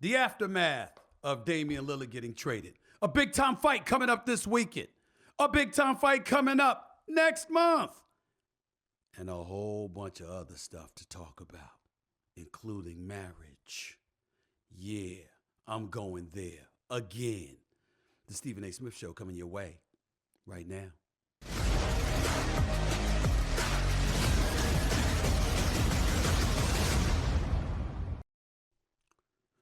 The aftermath of Damian Lillard getting traded. A big time fight coming up this weekend. A big time fight coming up next month. And a whole bunch of other stuff to talk about, including marriage. Yeah, I'm going there again. The Stephen A. Smith Show coming your way right now.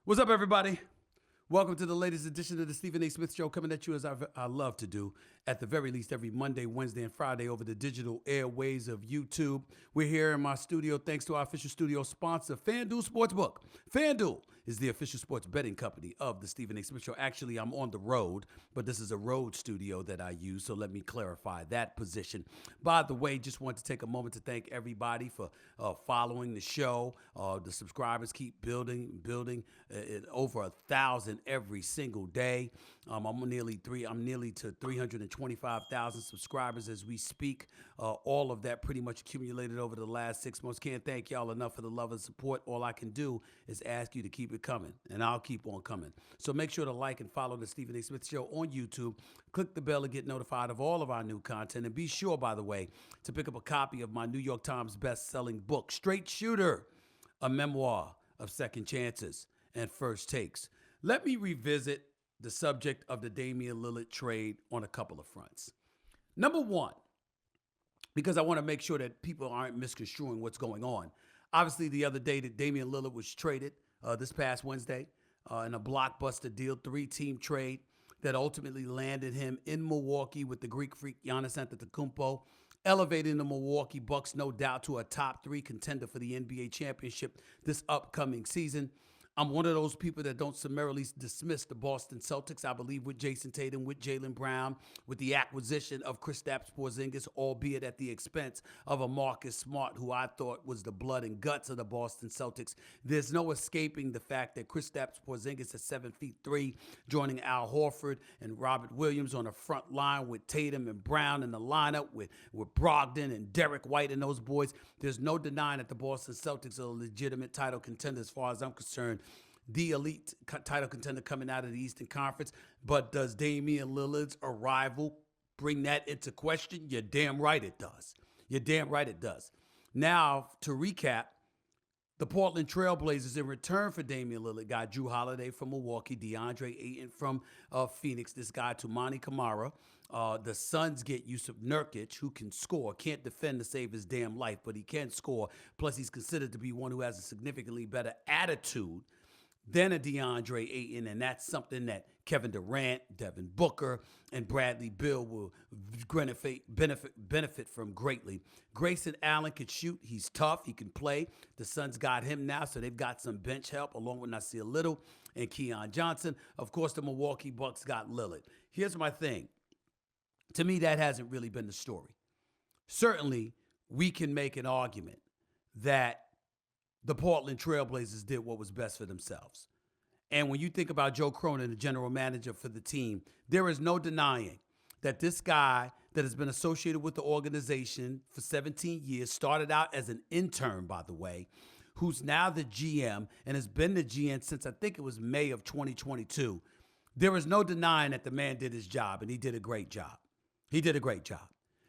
What's up, everybody? Welcome to the latest edition of the Stephen A. Smith Show, coming at you as I love to do, at the very least every Monday, Wednesday, and Friday over the digital airways of YouTube. We're here in my studio thanks to our official studio sponsor, FanDuel Sportsbook. FanDuel is the official sports betting company of the Stephen A. Smith Show. Actually, I'm on the road, but this is a road studio that I use, so let me clarify that position. By the way, just want to take a moment to thank everybody for following the show. The subscribers keep building over 1,000 every single day. I'm nearly to 325,000 subscribers as we speak. All of that pretty much accumulated over the last 6 months. Can't thank y'all enough for the love and support. All I can do is ask you to keep it coming, and I'll keep on coming. So make sure to like and follow the Stephen A. Smith Show on YouTube. Click the bell to get notified of all of our new content. And be sure, by the way, to pick up a copy of my New York Times best-selling book, Straight Shooter, a memoir of second chances and first takes. Let me revisit the subject of the Damian Lillard trade on a couple of fronts. Number one, because I want to make sure that people aren't misconstruing what's going on. Obviously, the other day that Damian Lillard was traded this past Wednesday in a blockbuster deal, 3-team trade that ultimately landed him in Milwaukee with the Greek freak Giannis Antetokounmpo, elevating the Milwaukee Bucks, no doubt, to a top 3 contender for the NBA championship this upcoming season. I'm one of those people that don't summarily dismiss the Boston Celtics. I believe with Jason Tatum, with Jaylen Brown, with the acquisition of Kristaps Porzingis, albeit at the expense of a Marcus Smart, who I thought was the blood and guts of the Boston Celtics. There's no escaping the fact that Kristaps Porzingis is 7'3", joining Al Horford and Robert Williams on the front line with Tatum and Brown in the lineup with Brogdon and Derek White and those boys. There's no denying that the Boston Celtics are a legitimate title contender as far as I'm concerned. The elite title contender coming out of the Eastern Conference. But does Damian Lillard's arrival bring that into question? You're damn right it does. You're damn right it does. Now, to recap, the Portland Trailblazers, in return for Damian Lillard, got Jrue Holiday from Milwaukee, DeAndre Ayton from Phoenix, this guy Toumani Camara. The Suns get Yusuf Nurkic, who can score, can't defend to save his damn life, but he can score. Plus, he's considered to be one who has a significantly better attitude than a DeAndre Ayton, and that's something that Kevin Durant, Devin Booker, and Bradley Beal will benefit from greatly. Grayson Allen can shoot. He's tough. He can play. The Suns got him now, so they've got some bench help, along with Nasir Little and Keon Johnson. Of course, the Milwaukee Bucks got Lillard. Here's my thing. To me, that hasn't really been the story. Certainly, we can make an argument that the Portland Trailblazers did what was best for themselves. And when you think about Joe Cronin, the general manager for the team, there is no denying that this guy that has been associated with the organization for 17 years, started out as an intern, by the way, who's now the GM and has been the GM since I think it was May of 2022. There is no denying that the man did his job, and he did a great job. He did a great job.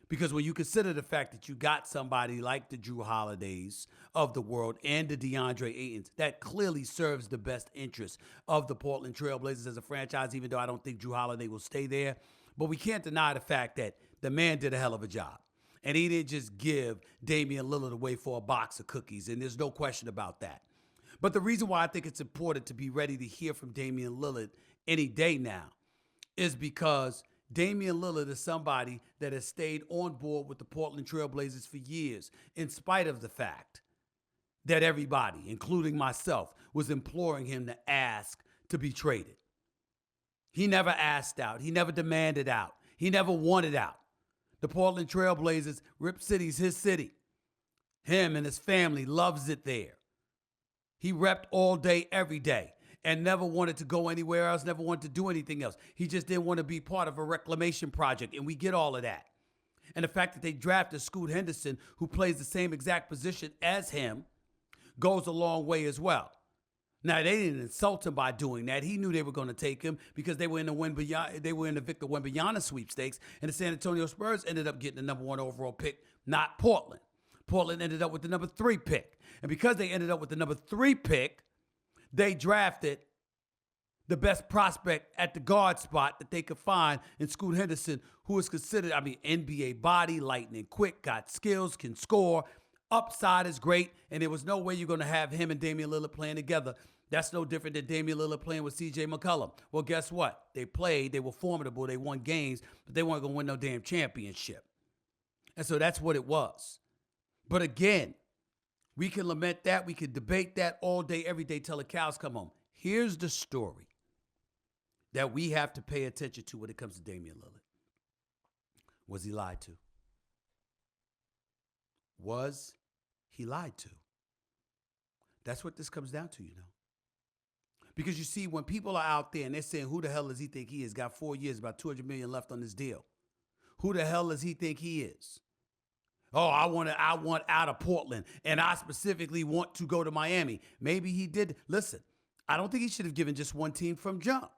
Because when you consider the fact that you got somebody like the Jrue Holidays of the world and the DeAndre Aytons, that clearly serves the best interest of the Portland Trailblazers as a franchise, even though I don't think Jrue Holiday will stay there. But we can't deny the fact that the man did a hell of a job. And he didn't just give Damian Lillard away for a box of cookies, and there's no question about that. But the reason why I think it's important to be ready to hear from Damian Lillard any day now is because Damian Lillard is somebody that has stayed on board with the Portland Trailblazers for years, in spite of the fact that everybody, including myself, was imploring him to ask to be traded. He never asked out. He never demanded out. He never wanted out. The Portland Trailblazers, Rip City's his city. Him and his family loves it there. He repped all day, every day, and never wanted to go anywhere else, never wanted to do anything else. He just didn't want to be part of a reclamation project, and we get all of that. And the fact that they drafted Scoot Henderson, who plays the same exact position as him, goes a long way as well. Now, they didn't insult him by doing that. He knew they were going to take him because they were in the Victor Wembanyama sweepstakes, and the San Antonio Spurs ended up getting the number 1 overall pick, not Portland. Portland ended up with the number 3 pick. And because they ended up with the number 3 pick, they drafted the best prospect at the guard spot that they could find in Scoot Henderson, who is considered, NBA body, lightning quick, got skills, can score. Upside is great, and there was no way you're going to have him and Damian Lillard playing together. That's no different than Damian Lillard playing with C.J. McCollum. Well, guess what? They played, they were formidable, they won games, but they weren't going to win no damn championship. And so that's what it was. But again, we can lament that, we can debate that all day, every day till the cows come home. Here's the story that we have to pay attention to when it comes to Damian Lillard. Was he lied to? Was he lied to? That's what this comes down to, Because you see, when people are out there and they're saying, who the hell does he think he is? Got 4 years, about $200 million left on this deal. Who the hell does he think he is? Oh, I want out of Portland, and I specifically want to go to Miami. Maybe he did. Listen, I don't think he should have given just one team from jump.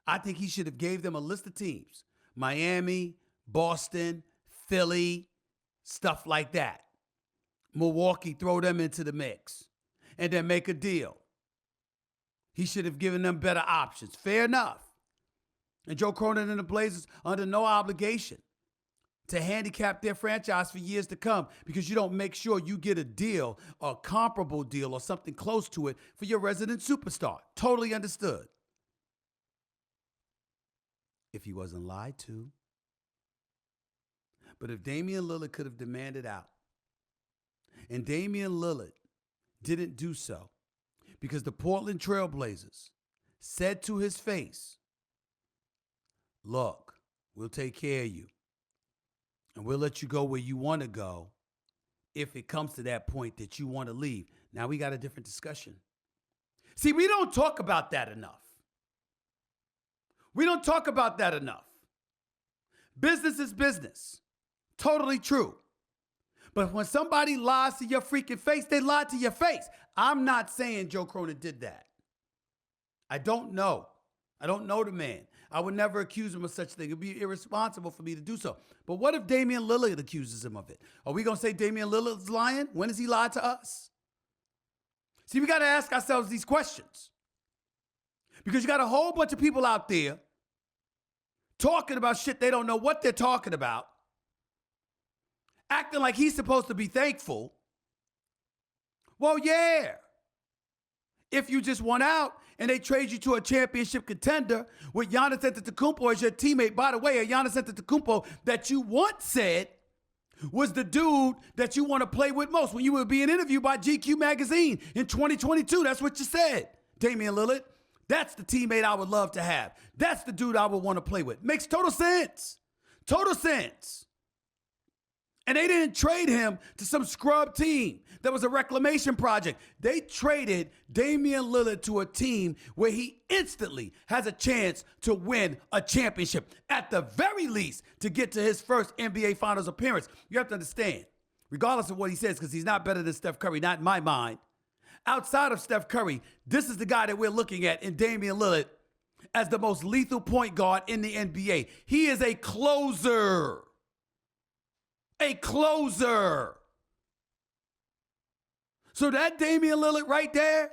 I think he should have gave them a list of teams. Miami, Boston, Philly, stuff like that. Milwaukee, throw them into the mix and then make a deal. He should have given them better options. Fair enough. And Joe Cronin and the Blazers under no obligation to handicap their franchise for years to come because you don't make sure you get a deal, a comparable deal or something close to it for your resident superstar. Totally understood. If he wasn't lied to. But if Damian Lillard could have demanded out, and Damian Lillard didn't do so because the Portland Trail Blazers said to his face, look, we'll take care of you. And we'll let you go where you want to go if it comes to that point that you want to leave. Now we got a different discussion. See, we don't talk about that enough. We don't talk about that enough. Business is business. Totally true. But when somebody lies to your freaking face, they lie to your face. I'm not saying Joe Cronin did that. I don't know. I don't know the man. I would never accuse him of such a thing. It would be irresponsible for me to do so. But what if Damian Lillard accuses him of it? Are we going to say Damian Lillard's lying? When has he lied to us? See, we got to ask ourselves these questions. Because you got a whole bunch of people out there talking about shit they don't know what they're talking about, acting like he's supposed to be thankful. Well, yeah. If you just won out and they trade you to a championship contender with Giannis Antetokounmpo as your teammate, by the way, a Giannis Antetokounmpo that you once said was the dude that you want to play with most when you were being interviewed by GQ magazine in 2022. That's what you said, Damian Lillard. That's the teammate I would love to have. That's the dude I would want to play with. Makes total sense. Total sense. And they didn't trade him to some scrub team that was a reclamation project. They traded Damian Lillard to a team where he instantly has a chance to win a championship. At the very least, to get to his first NBA Finals appearance. You have to understand, regardless of what he says, because he's not better than Steph Curry, not in my mind. Outside of Steph Curry, this is the guy that we're looking at in Damian Lillard as the most lethal point guard in the NBA. He is a closer. A closer. So that Damian Lillard right there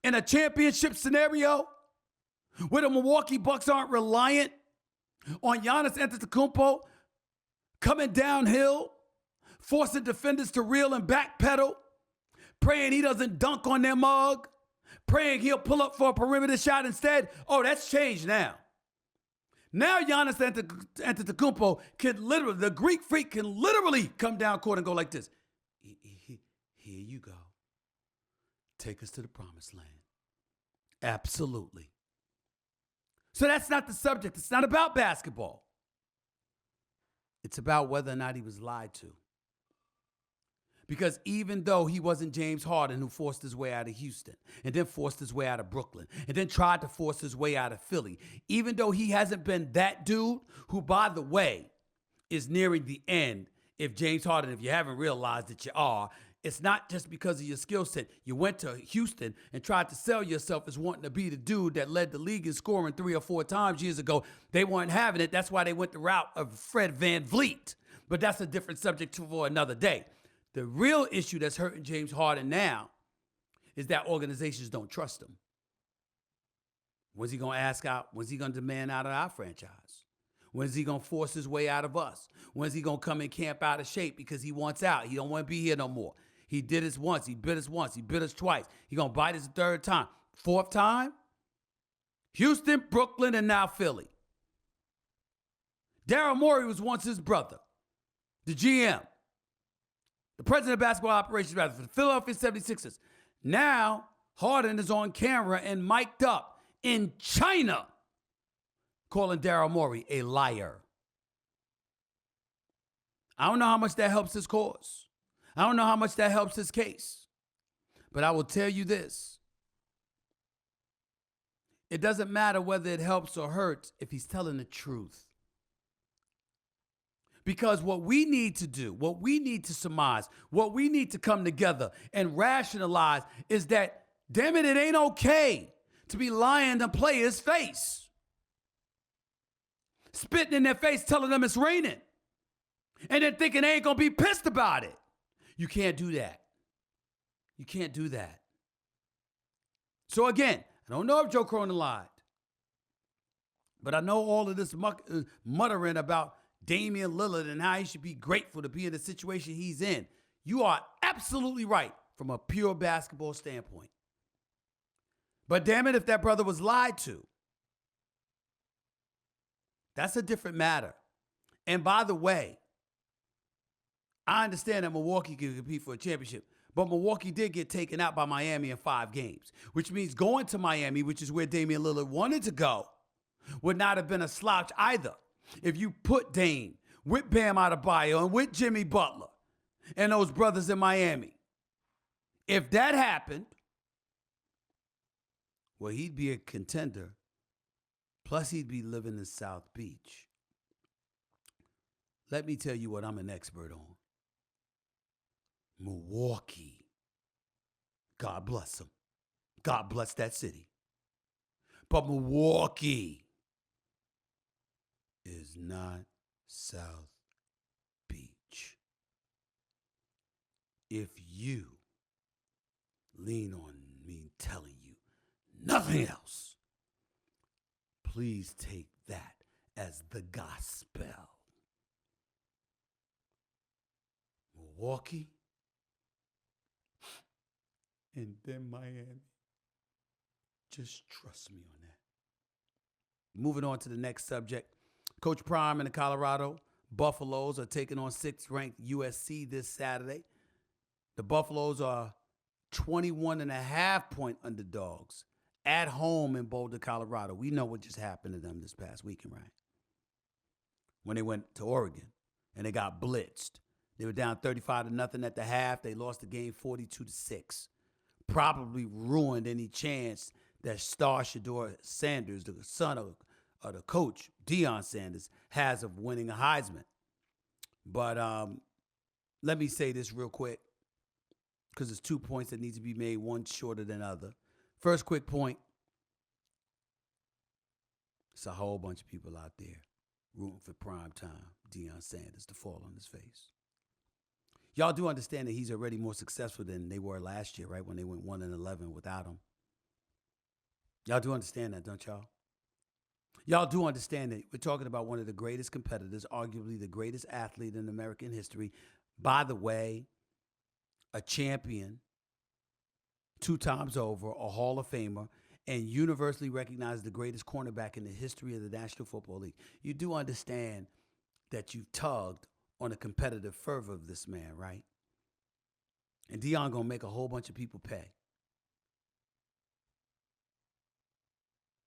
in a championship scenario where the Milwaukee Bucks aren't reliant on Giannis Antetokounmpo coming downhill, forcing defenders to reel and backpedal, praying he doesn't dunk on their mug, praying he'll pull up for a perimeter shot instead. Oh, that's changed now. Now Giannis Antetokounmpo can literally, the Greek freak can literally come down court and go like this. Here you go. Take us to the promised land. Absolutely. So that's not the subject. It's not about basketball. It's about whether or not he was lied to. Because even though he wasn't James Harden who forced his way out of Houston and then forced his way out of Brooklyn and then tried to force his way out of Philly, even though he hasn't been that dude who, by the way, is nearing the end, if James Harden, if you haven't realized that you are, It's not just because of your skill set. You went to Houston and tried to sell yourself as wanting to be the dude that led the league in scoring 3 or 4 times years ago. They weren't having it. That's why they went the route of Fred VanVleet. But that's a different subject for another day. The real issue that's hurting James Harden now is that organizations don't trust him. When's he going to ask out? When's he going to demand out of our franchise? When's he going to force his way out of us? When's he going to come and camp out of shape because he wants out? He don't want to be here no more. He did us once. He bit us once. He bit us twice. He going to bite us a third time. Fourth time? Houston, Brooklyn, and now Philly. Daryl Morey was once his brother, the GM, the president of basketball operations for the Philadelphia 76ers. Now, Harden is on camera and mic'd up in China calling Daryl Morey a liar. I don't know how much that helps his cause. I don't know how much that helps his case. But I will tell you this. It doesn't matter whether it helps or hurts if he's telling the truth. Because what we need to do, what we need to surmise, what we need to come together and rationalize is that, damn it, it ain't okay to be lying to players' face. Spitting in their face, telling them it's raining. And then thinking they ain't going to be pissed about it. You can't do that. You can't do that. So again, I don't know if Joe Cronin lied. But I know all of this muttering about Damian Lillard and how he should be grateful to be in the situation he's in. You are absolutely right from a pure basketball standpoint. But damn it, if that brother was lied to, that's a different matter. And by the way, I understand that Milwaukee can compete for a championship, but Milwaukee did get taken out by Miami in 5 games, which means going to Miami, which is where Damian Lillard wanted to go, would not have been a slouch either. If you put Dame with Bam Adebayo and with Jimmy Butler and those brothers in Miami, if that happened, well, he'd be a contender. Plus, he'd be living in South Beach. Let me tell you what I'm an expert on. Milwaukee. God bless them. God bless that city. But Milwaukee is not South Beach. If you lean on me telling you nothing else, please take that as the gospel. Milwaukee and then Miami. Just trust me on that. Moving on to the next subject. Coach Prime and the Colorado Buffaloes are taking on 6th-ranked USC this Saturday. The Buffaloes are 21.5-point underdogs at home in Boulder, Colorado. We know what just happened to them this past weekend, right? When they went to Oregon and they got blitzed. They were down 35-0 at the half. They lost the game 42-6. Probably ruined any chance that star Shedeur Sanders, the son of the coach, Deion Sanders, has of winning a Heisman. But let me say this real quick, because there's 2 points that need to be made, one shorter than the other. First quick point, it's a whole bunch of people out there rooting for primetime Deion Sanders to fall on his face. Y'all do understand that he's already more successful than they were last year, right, when they went 1-11 without him. Y'all do understand that, don't y'all? Y'all do understand that we're talking about one of the greatest competitors, arguably the greatest athlete in American history. By the way, a champion 2 times over, a Hall of Famer, and universally recognized the greatest cornerback in the history of the National Football League. You do understand that you've tugged on the competitive fervor of this man, right? And Deion gonna make a whole bunch of people pay.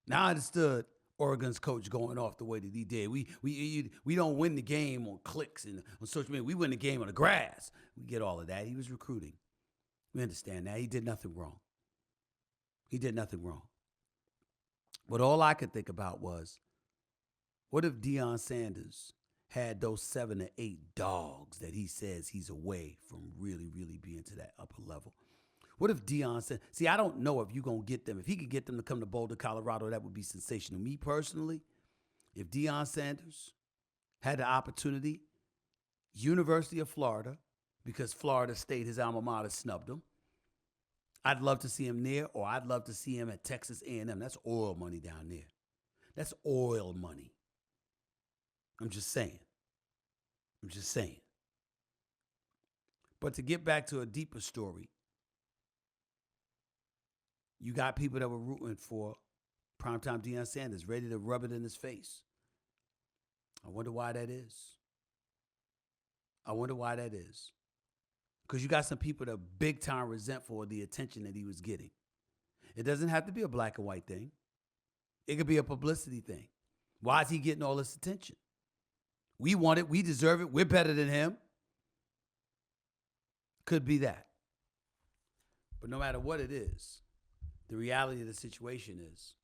Now I understood Oregon's coach going off the way that he did. We don't win the game on clicks and on social media. We win the game on the grass. We get all of that. He was recruiting. We understand that. He did nothing wrong. He did nothing wrong. But all I could think about was, what if Deion Sanders had those 7 to 8 dogs that he says he's away from really, really being to that upper level? What if Deion said, see, I don't know if you're going to get them. If he could get them to come to Boulder, Colorado, that would be sensational. Me personally, if Deion Sanders had the opportunity, University of Florida, because Florida State, his alma mater, snubbed him, I'd love to see him there, or I'd love to see him at Texas A&M. That's oil money down there. That's oil money. I'm just saying. But to get back to a deeper story, you got people that were rooting for primetime Deion Sanders, ready to rub it in his face. I wonder why that is. Because you got some people that are big time resentful of the attention that he was getting. It doesn't have to be a black and white thing. It could be a publicity thing. Why is he getting all this attention? We want it. We deserve it. We're better than him. Could be that. But no matter what it is, the reality of the situation is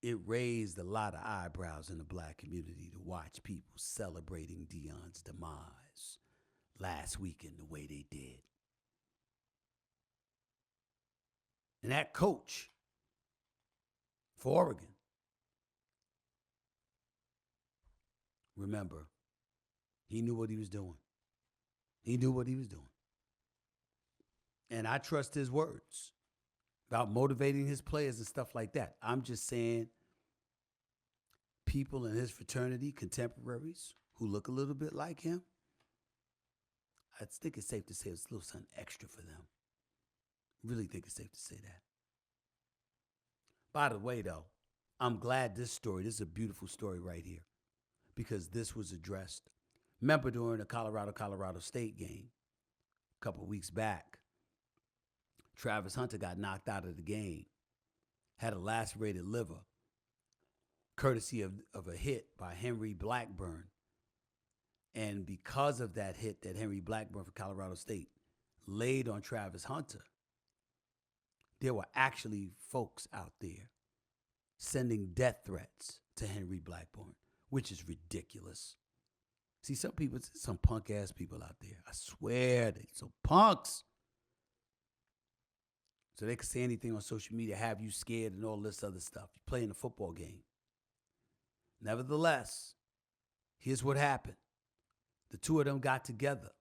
it raised a lot of eyebrows in the black community to watch people celebrating Deion's demise last weekend the way they did. And that coach for Oregon, remember, he knew what he was doing. And I trust his words about motivating his players and stuff like that. I'm just saying people in his fraternity, contemporaries, who look a little bit like him, I think it's safe to say it's a little something extra for them. Really think it's safe to say that. By the way, though, I'm glad this is a beautiful story right here, because this was addressed. Remember during the Colorado State game a couple of weeks back, Travis Hunter got knocked out of the game, had a lacerated liver, courtesy of a hit by Henry Blackburn. And because of that hit that Henry Blackburn for Colorado State laid on Travis Hunter, there were actually folks out there sending death threats to Henry Blackburn, which is ridiculous. See, some punk-ass people out there, I swear, they're some punks. So they can say anything on social media, have you scared and all this other stuff. You're playing a football game. Nevertheless, here's what happened. The two of them got together.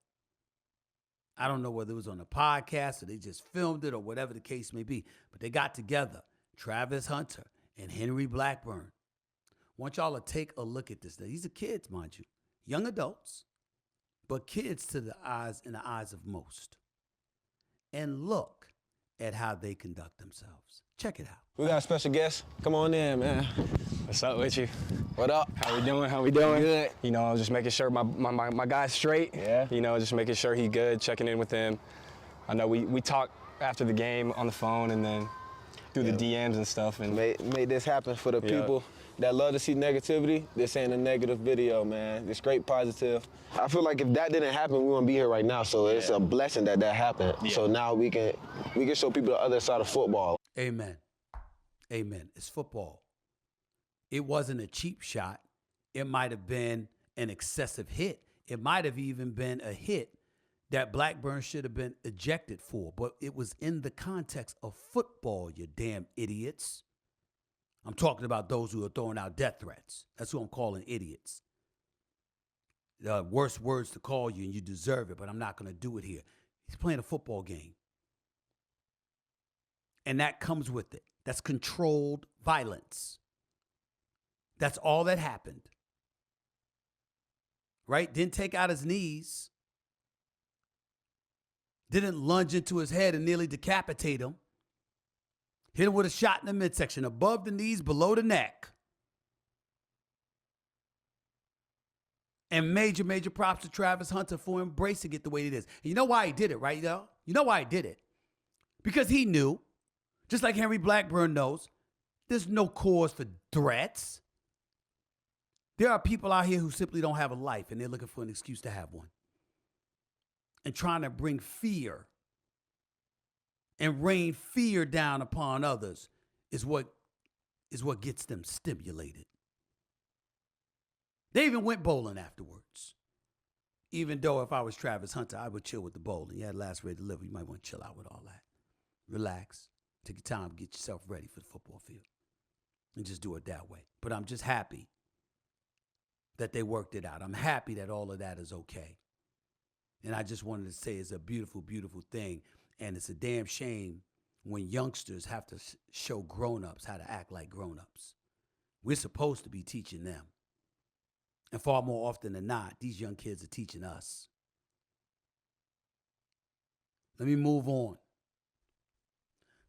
I don't know whether it was on a podcast or they just filmed it or whatever the case may be, but they got together, Travis Hunter and Henry Blackburn. I want y'all to take a look at this. These are kids, mind you, young adults, but kids in the eyes of most. And look at how they conduct themselves. Check it out. We got a special guest. Come on in, man. What's up with you? What up? How we doing? Good. You know, just making sure my guy's straight. Yeah. You know, just making sure he's good, checking in with him. I know we talked after the game on the phone and then through the DMs and stuff. And made this happen for the people that love to see negativity. This ain't a negative video, man. It's great positive. I feel like if that didn't happen, we wouldn't be here right now. So it's a blessing that happened. Yeah. So now we can show people the other side of football. Amen. It's football. It wasn't a cheap shot. It might have been an excessive hit. It might have even been a hit that Blackburn should have been ejected for. But it was in the context of football, you damn idiots. I'm talking about those who are throwing out death threats. That's who I'm calling idiots. The worst words to call you, and you deserve it, but I'm not going to do it here. He's playing a football game. And that comes with it. That's controlled violence. That's all that happened. Right? Didn't take out his knees. Didn't lunge into his head and nearly decapitate him. Hit him with a shot in the midsection, above the knees, below the neck. And major props to Travis Hunter for embracing it the way it is. And you know why he did it, right, y'all? You know why he did it? Because he knew, just like Henry Blackburn knows, there's no cause for threats. There are people out here who simply don't have a life, and they're looking for an excuse to have one. And trying to bring fear and rain fear down upon others is what is what gets them stimulated. They even went bowling afterwards. Even though if I was Travis Hunter, I would chill with the bowling. You had last rate delivery. You might want to chill out with all that. Relax. Take your time. Get yourself ready for the football field. And just do it that way. But I'm just happy that they worked it out. I'm happy that all of that is okay. And I just wanted to say it's a beautiful, beautiful thing. And it's a damn shame when youngsters have to show grown-ups how to act like grown-ups. We're supposed to be teaching them. And far more often than not, these young kids are teaching us. Let me move on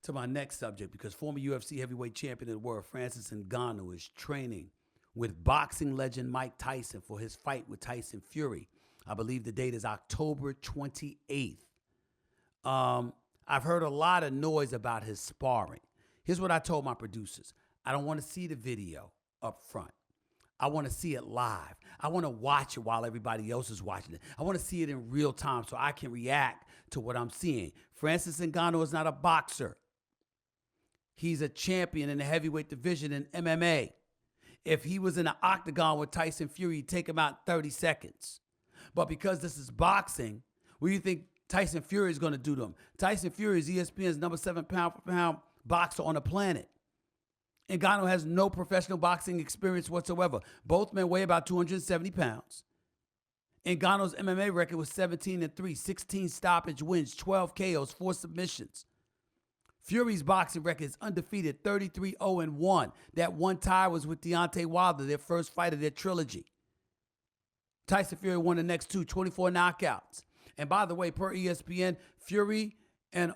to my next subject, because former UFC heavyweight champion of the world, Francis Ngannou, is training with boxing legend Mike Tyson for his fight with Tyson Fury. I believe the date is October 28th. I've heard a lot of noise about his sparring. Here's what I told my producers. I don't want to see the video up front. I want to see it live. I want to watch it while everybody else is watching it. I want to see it in real time so I can react to what I'm seeing. Francis Ngannou is not a boxer. He's a champion in the heavyweight division in MMA. If he was in an octagon with Tyson Fury, he'd take him out in 30 seconds. But because this is boxing, what do you think Tyson Fury is going to do to him? Tyson Fury is ESPN's number 7 pound-for-pound boxer on the planet. Ngannou has no professional boxing experience whatsoever. Both men weigh about 270 pounds. Ngannou's MMA record was 17-3, 16 stoppage wins, 12 KOs, 4 submissions. Fury's boxing record is undefeated, 33-0-1. That one tie was with Deontay Wilder, their first fight of their trilogy. Tyson Fury won the next two, 24 knockouts. And by the way, per ESPN, Fury and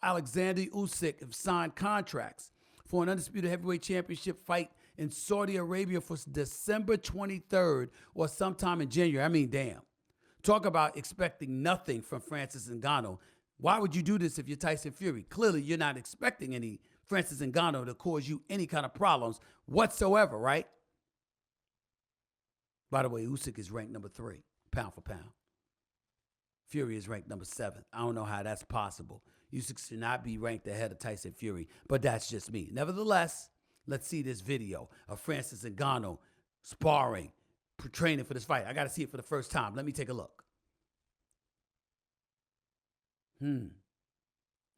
Alexander Usyk have signed contracts for an undisputed heavyweight championship fight in Saudi Arabia for December 23rd or sometime in January. I mean, damn. Talk about expecting nothing from Francis Ngannou. Why would you do this if you're Tyson Fury? Clearly, you're not expecting any Francis Ngannou to cause you any kind of problems whatsoever, right? By the way, Usyk is ranked number 3, pound for pound. Fury is ranked number 7. I don't know how that's possible. Usyk should not be ranked ahead of Tyson Fury, but that's just me. Nevertheless, let's see this video of Francis Ngannou sparring, training for this fight. I got to see it for the first time. Let me take a look.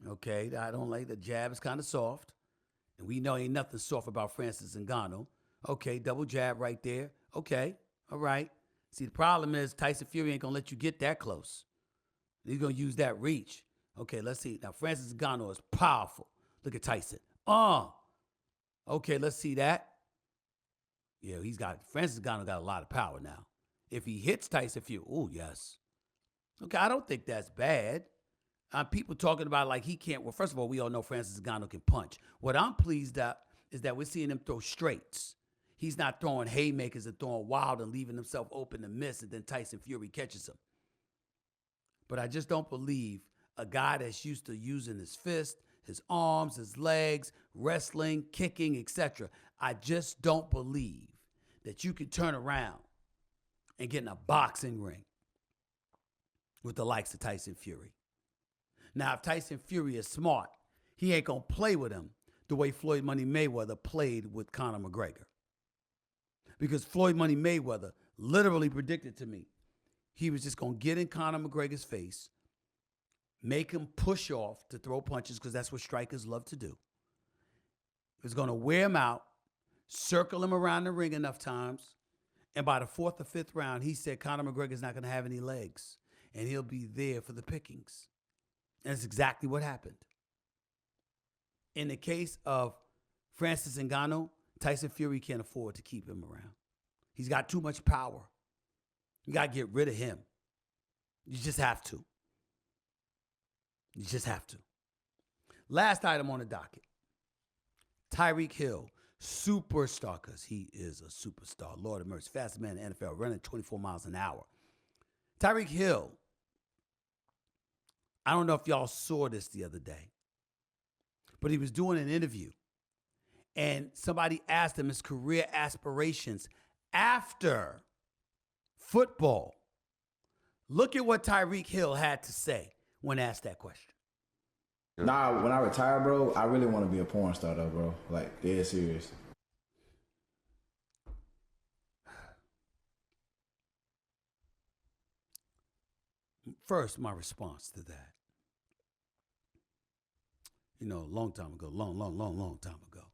Okay, I don't like the jab. It's kind of soft. And we know ain't nothing soft about Francis Ngannou. Okay, double jab right there. Okay, all right. See, the problem is Tyson Fury ain't going to let you get that close. He's going to use that reach. Okay, let's see. Now, Francis Ngannou is powerful. Look at Tyson. Okay, let's see that. Yeah, Francis Ngannou got a lot of power now. If he hits Tyson Fury, oh, yes. Okay, I don't think that's bad. People talking about like he can't. Well, first of all, we all know Francis Ngannou can punch. What I'm pleased at is that we're seeing him throw straights. He's not throwing haymakers and throwing wild and leaving himself open to miss, and then Tyson Fury catches him. But I just don't believe a guy that's used to using his fist, his arms, his legs, wrestling, kicking, etc. I just don't believe that you can turn around and get in a boxing ring with the likes of Tyson Fury. Now, if Tyson Fury is smart, he ain't going to play with him the way Floyd Money Mayweather played with Conor McGregor. Because Floyd Money Mayweather literally predicted to me he was just going to get in Conor McGregor's face, make him push off to throw punches, because that's what strikers love to do. He was going to wear him out, circle him around the ring enough times, and by the 4th or 5th round, he said Conor McGregor's not going to have any legs, and he'll be there for the pickings. And that's exactly what happened. In the case of Francis Ngannou, Tyson Fury can't afford to keep him around. He's got too much power. You got to get rid of him. You just have to. You just have to. Last item on the docket. Tyreek Hill, superstar, because he is a superstar. Lord of mercy. Fastest man in the NFL, running 24 miles an hour. Tyreek Hill, I don't know if y'all saw this the other day, but he was doing an interview, and somebody asked him his career aspirations after football. Look at what Tyreek Hill had to say when asked that question. Nah, when I retire, bro, I really want to be a porn star, though, bro. Like, dead serious. First, my response to that. You know, a long time ago, long time ago.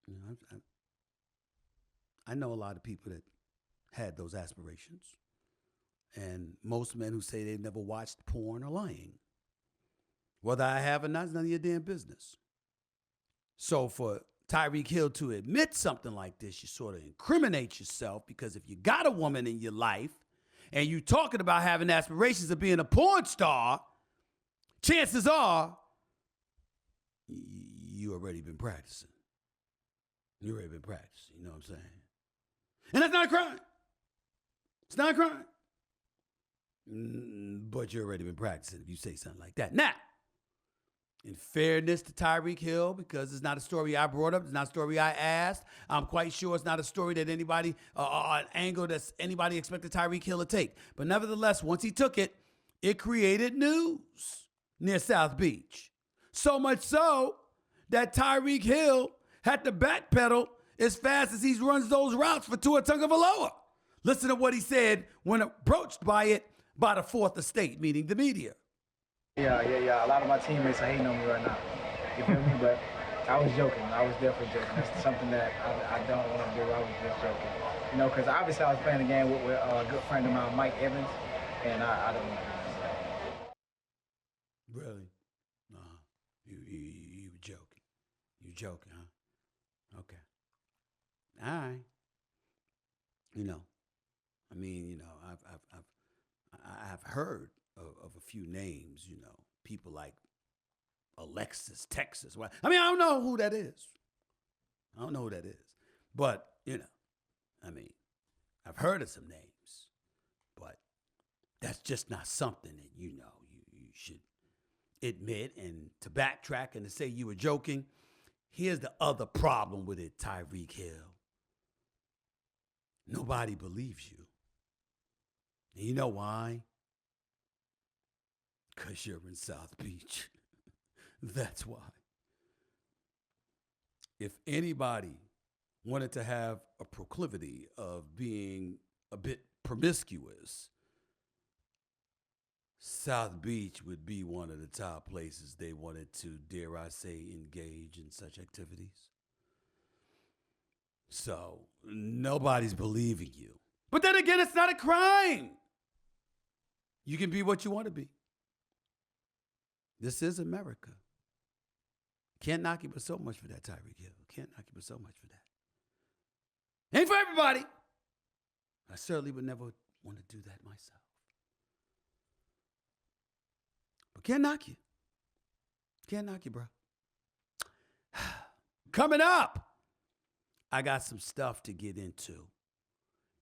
You know, I know a lot of people that had those aspirations. And most men who say they've never watched porn are lying. Whether I have or not is none of your damn business. So for Tyreek Hill to admit something like this, you sort of incriminate yourself, because if you got a woman in your life and you talking about having aspirations of being a porn star, chances are you already been practicing. You already been practicing, you know what I'm saying? And that's not a crime. It's not a crime. But you already been practicing if you say something like that. Now, in fairness to Tyreek Hill, because it's not a story I brought up, it's not a story I asked, I'm quite sure it's not a story that anybody, an angle that anybody expected Tyreek Hill to take. But nevertheless, once he took it, it created news near South Beach. So much so that Tyreek Hill had to backpedal as fast as he runs those routes for Tua Tagovailoa. Listen to what he said when approached by it by the fourth estate, meaning the media. Yeah. A lot of my teammates are hating on me right now. You feel me? But I was joking. I was definitely joking. That's something that I don't want to do. I was just joking. You know, because obviously I was playing a game with a good friend of mine, Mike Evans, and I don't want to do that. Really? No. You were joking. You joking, huh? Okay. All right. You know, I mean, you know, I've heard of a few names, you know, people like Alexis, Texas. I mean, I don't know who that is. But, you know, I mean, I've heard of some names, but that's just not something that, you know, you should admit. And to backtrack and to say you were joking, here's the other problem with it, Tyreek Hill. Nobody believes you. And you know why? Because you're in South Beach. That's why. If anybody wanted to have a proclivity of being a bit promiscuous, South Beach would be one of the top places they wanted to, dare I say, engage in such activities. So nobody's believing you. But then again, it's not a crime. You can be what you want to be. This is America. Can't knock you but so much for that, Tyreek Hill. Can't knock you but so much for that. Ain't for everybody. I certainly would never want to do that myself. But can't knock you. Can't knock you, bro. Coming up, I got some stuff to get into.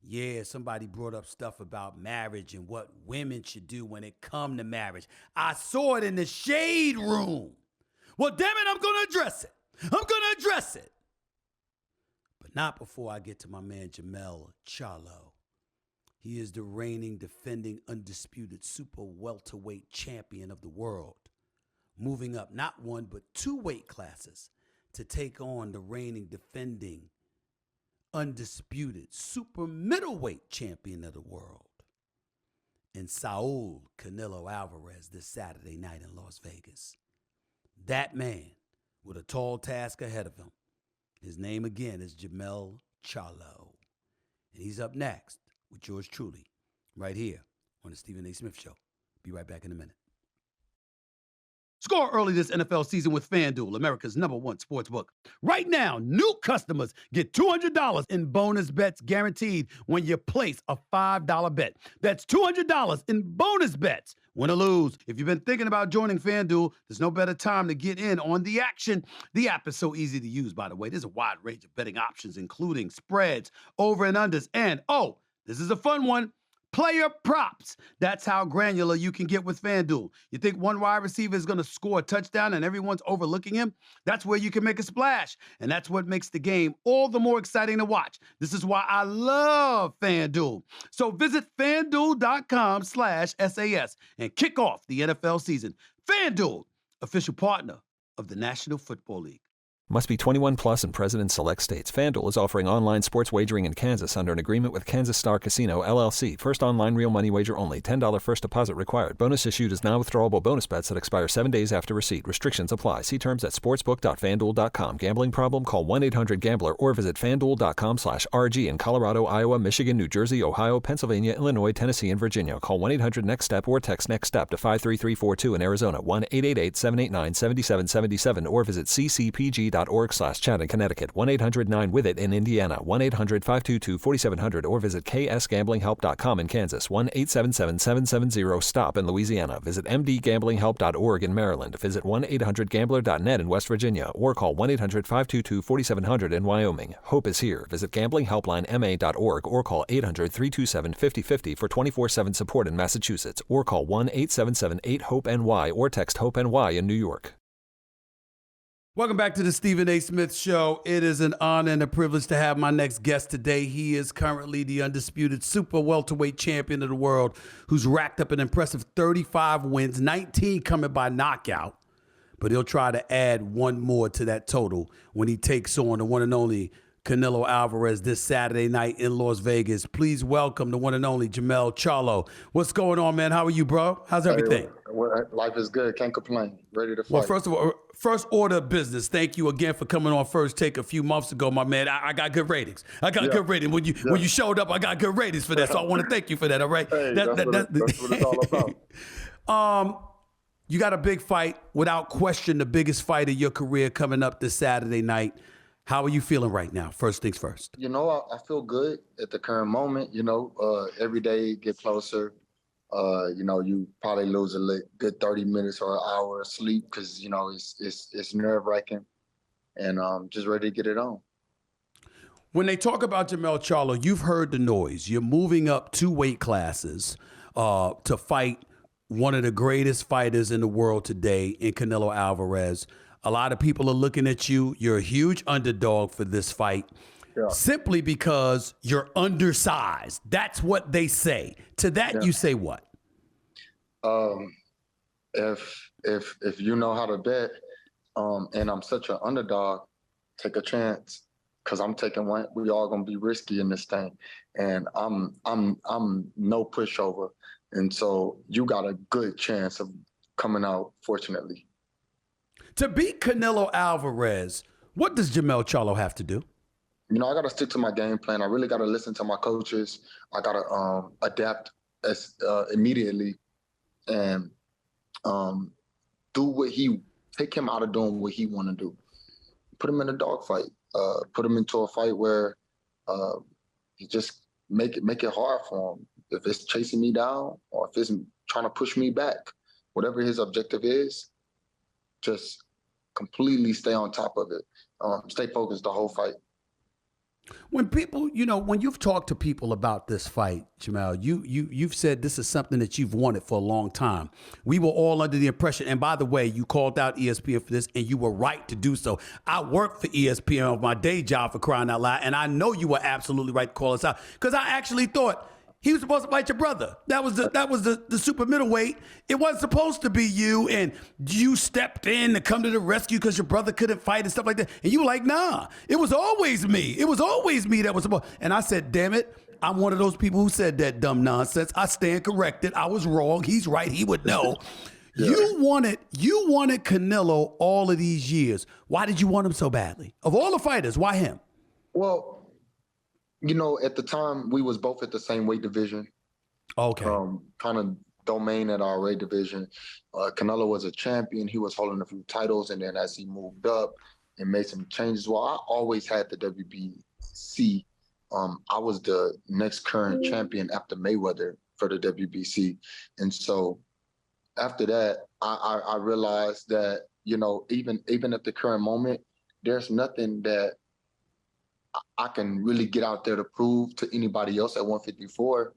Yeah, somebody brought up stuff about marriage and what women should do when it come to marriage. I saw it in the shade room. Well, damn it, I'm going to address it. But not before I get to my man Jermell Charlo. He is the reigning, defending, undisputed super welterweight champion of the world, moving up not one but two weight classes to take on the reigning, defending, undisputed super middleweight champion of the world in Saul Canelo Alvarez this Saturday night in Las Vegas. That man with a tall task ahead of him. His name again is Jermell Charlo. And he's up next with yours truly right here on the Stephen A. Smith Show. Be right back in a minute. Score early this NFL season with FanDuel, America's #1 sportsbook. Right now, new customers get $200 in bonus bets guaranteed when you place a $5 bet. That's $200 in bonus bets, win or lose. If you've been thinking about joining FanDuel, there's no better time to get in on the action. The app is so easy to use, by the way. There's a wide range of betting options, including spreads, over and unders, and, oh, this is a fun one, player props. That's how granular you can get with FanDuel. You think one wide receiver is going to score a touchdown and everyone's overlooking him? That's where you can make a splash. And that's what makes the game all the more exciting to watch. This is why I love FanDuel. So visit FanDuel.com/SAS and kick off the NFL season. FanDuel, official partner of the National Football League. Must be 21 plus and present in select states. FanDuel is offering online sports wagering in Kansas under an agreement with Kansas Star Casino, LLC. First online real money wager only. $10 first deposit required. Bonus issued is non-withdrawable bonus bets that expire 7 days after receipt. Restrictions apply. See terms at sportsbook.fanduel.com. Gambling problem? Call 1-800-GAMBLER or visit fanduel.com/RG in Colorado, Iowa, Michigan, New Jersey, Ohio, Pennsylvania, Illinois, Tennessee, and Virginia. Call 1-800-NEXT-STEP or text NEXT-STEP to 53342 in Arizona. 1-888-789-7777 or visit ccpg.org/chat in Connecticut. 1-800-9-WITH-IT in Indiana. 1-800-522-4700 or visit ksgamblinghelp.com in Kansas. 1-877-770-STOP in Louisiana. Visit mdgamblinghelp.org in Maryland. Visit 1-800-GAMBLER.net in West Virginia or call 1-800-522-4700 in Wyoming. Hope is here. Visit gamblinghelplinema.org or call 800-327-5050 for 24/7 support in Massachusetts or call 1-877-8-HOPE-NY or text HOPE-NY in New York. Welcome back to the Stephen A. Smith Show. It is an honor and a privilege to have my next guest today. He is currently the undisputed super welterweight champion of the world, who's racked up an impressive 35 wins, 19 coming by knockout. But he'll try to add one more to that total when he takes on the one and only Canelo Alvarez this Saturday night in Las Vegas. Please welcome the one and only Jermell Charlo. What's going on, man? How are you, bro? How's everything? Life is good. Can't complain. Ready to fight. Well, first of all, first order of business, thank you again for coming on First Take a few months ago, my man. I got good ratings. I got good ratings. When you showed up, I got good ratings for that. So I want to thank you for that, all right? Hey, that's what it's all about. You got a big fight, without question, the biggest fight of your career coming up this Saturday night. How are you feeling right now? First things first. You know, I feel good at the current moment. You know, every day get closer. You know, you probably lose a good 30 minutes or an hour of sleep because, you know, it's nerve-wracking. And just ready to get it on. When they talk about Jermell Charlo, you've heard the noise. You're moving up 2 weight classes to fight one of the greatest fighters in the world today in Canelo Alvarez. A lot of people are looking at you. You're a huge underdog for this fight simply because you're undersized. That's what they say. To that, you say what? If you know how to bet, and I'm such an underdog, take a chance because I'm taking one. We all gonna be risky in this thing, and I'm no pushover, and so you got a good chance of coming out. Fortunately. To beat Canelo Alvarez, what does Jermell Charlo have to do? You know, I got to stick to my game plan. I really got to listen to my coaches. I got to adapt immediately and take him out of doing what he want to do. Put him in a dogfight. Put him into a fight where he just make it hard for him. If it's chasing me down or if it's trying to push me back, whatever his objective is, just completely stay on top of it. Stay focused the whole fight. When people, you know, when you've talked to people about this fight, Jermell, you've said this is something that you've wanted for a long time. We were all under the impression, and by the way, you called out ESPN for this, and you were right to do so. I work for ESPN on my day job, for crying out loud, and I know you were absolutely right to call us out because I actually thought he was supposed to fight your brother. That was the super middleweight. It wasn't supposed to be you, and you stepped in to come to the rescue because your brother couldn't fight and stuff like that. And you were like, nah, it was always me. It was always me that was supposed. And I said, damn it, I'm one of those people who said that dumb nonsense. I stand corrected. I was wrong. He's right. He would know. You wanted Canelo all of these years. Why did you want him so badly? Of all the fighters, why him? Well, you know, at the time, we was both at the same weight division. Okay. Kind of domain at our weight division. Canelo was a champion. He was holding a few titles. And then as he moved up and made some changes, well, I always had the WBC. I was the next current champion after Mayweather for the WBC. And so after that, I realized that, you know, even at the current moment, there's nothing that I can really get out there to prove to anybody else at 154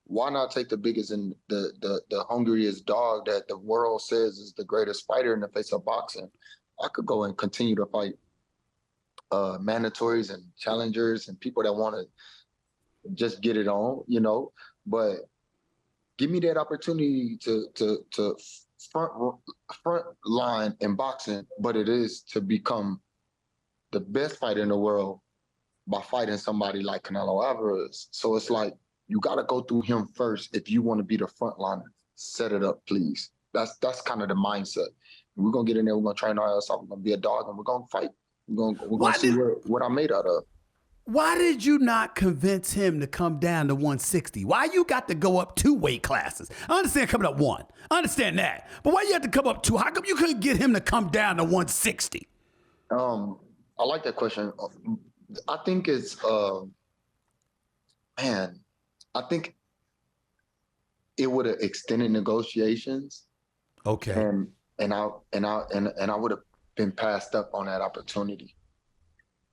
why not take the biggest and the hungriest dog that the world says is the greatest fighter in the face of boxing? I could go and continue to fight mandatories and challengers and people that want to just get it on, but give me that opportunity to front line in boxing, but it is to become the best fighter in the world by fighting somebody like Canelo Alvarez. So it's like, you got to go through him first if you want to be the front liner. Set it up, please. That's kind of the mindset. We're going to get in there. We're going to train our ass off. We're going to be a dog, and we're going to fight. We're going to see what I'm made out of. Why did you not convince him to come down to 160? Why you got to go up 2 weight classes? I understand coming up 1. I understand that. But why you have to come up 2? How come you couldn't get him to come down to 160? I like that question. I think it's, I think it would have extended negotiations. Okay. And I would have been passed up on that opportunity.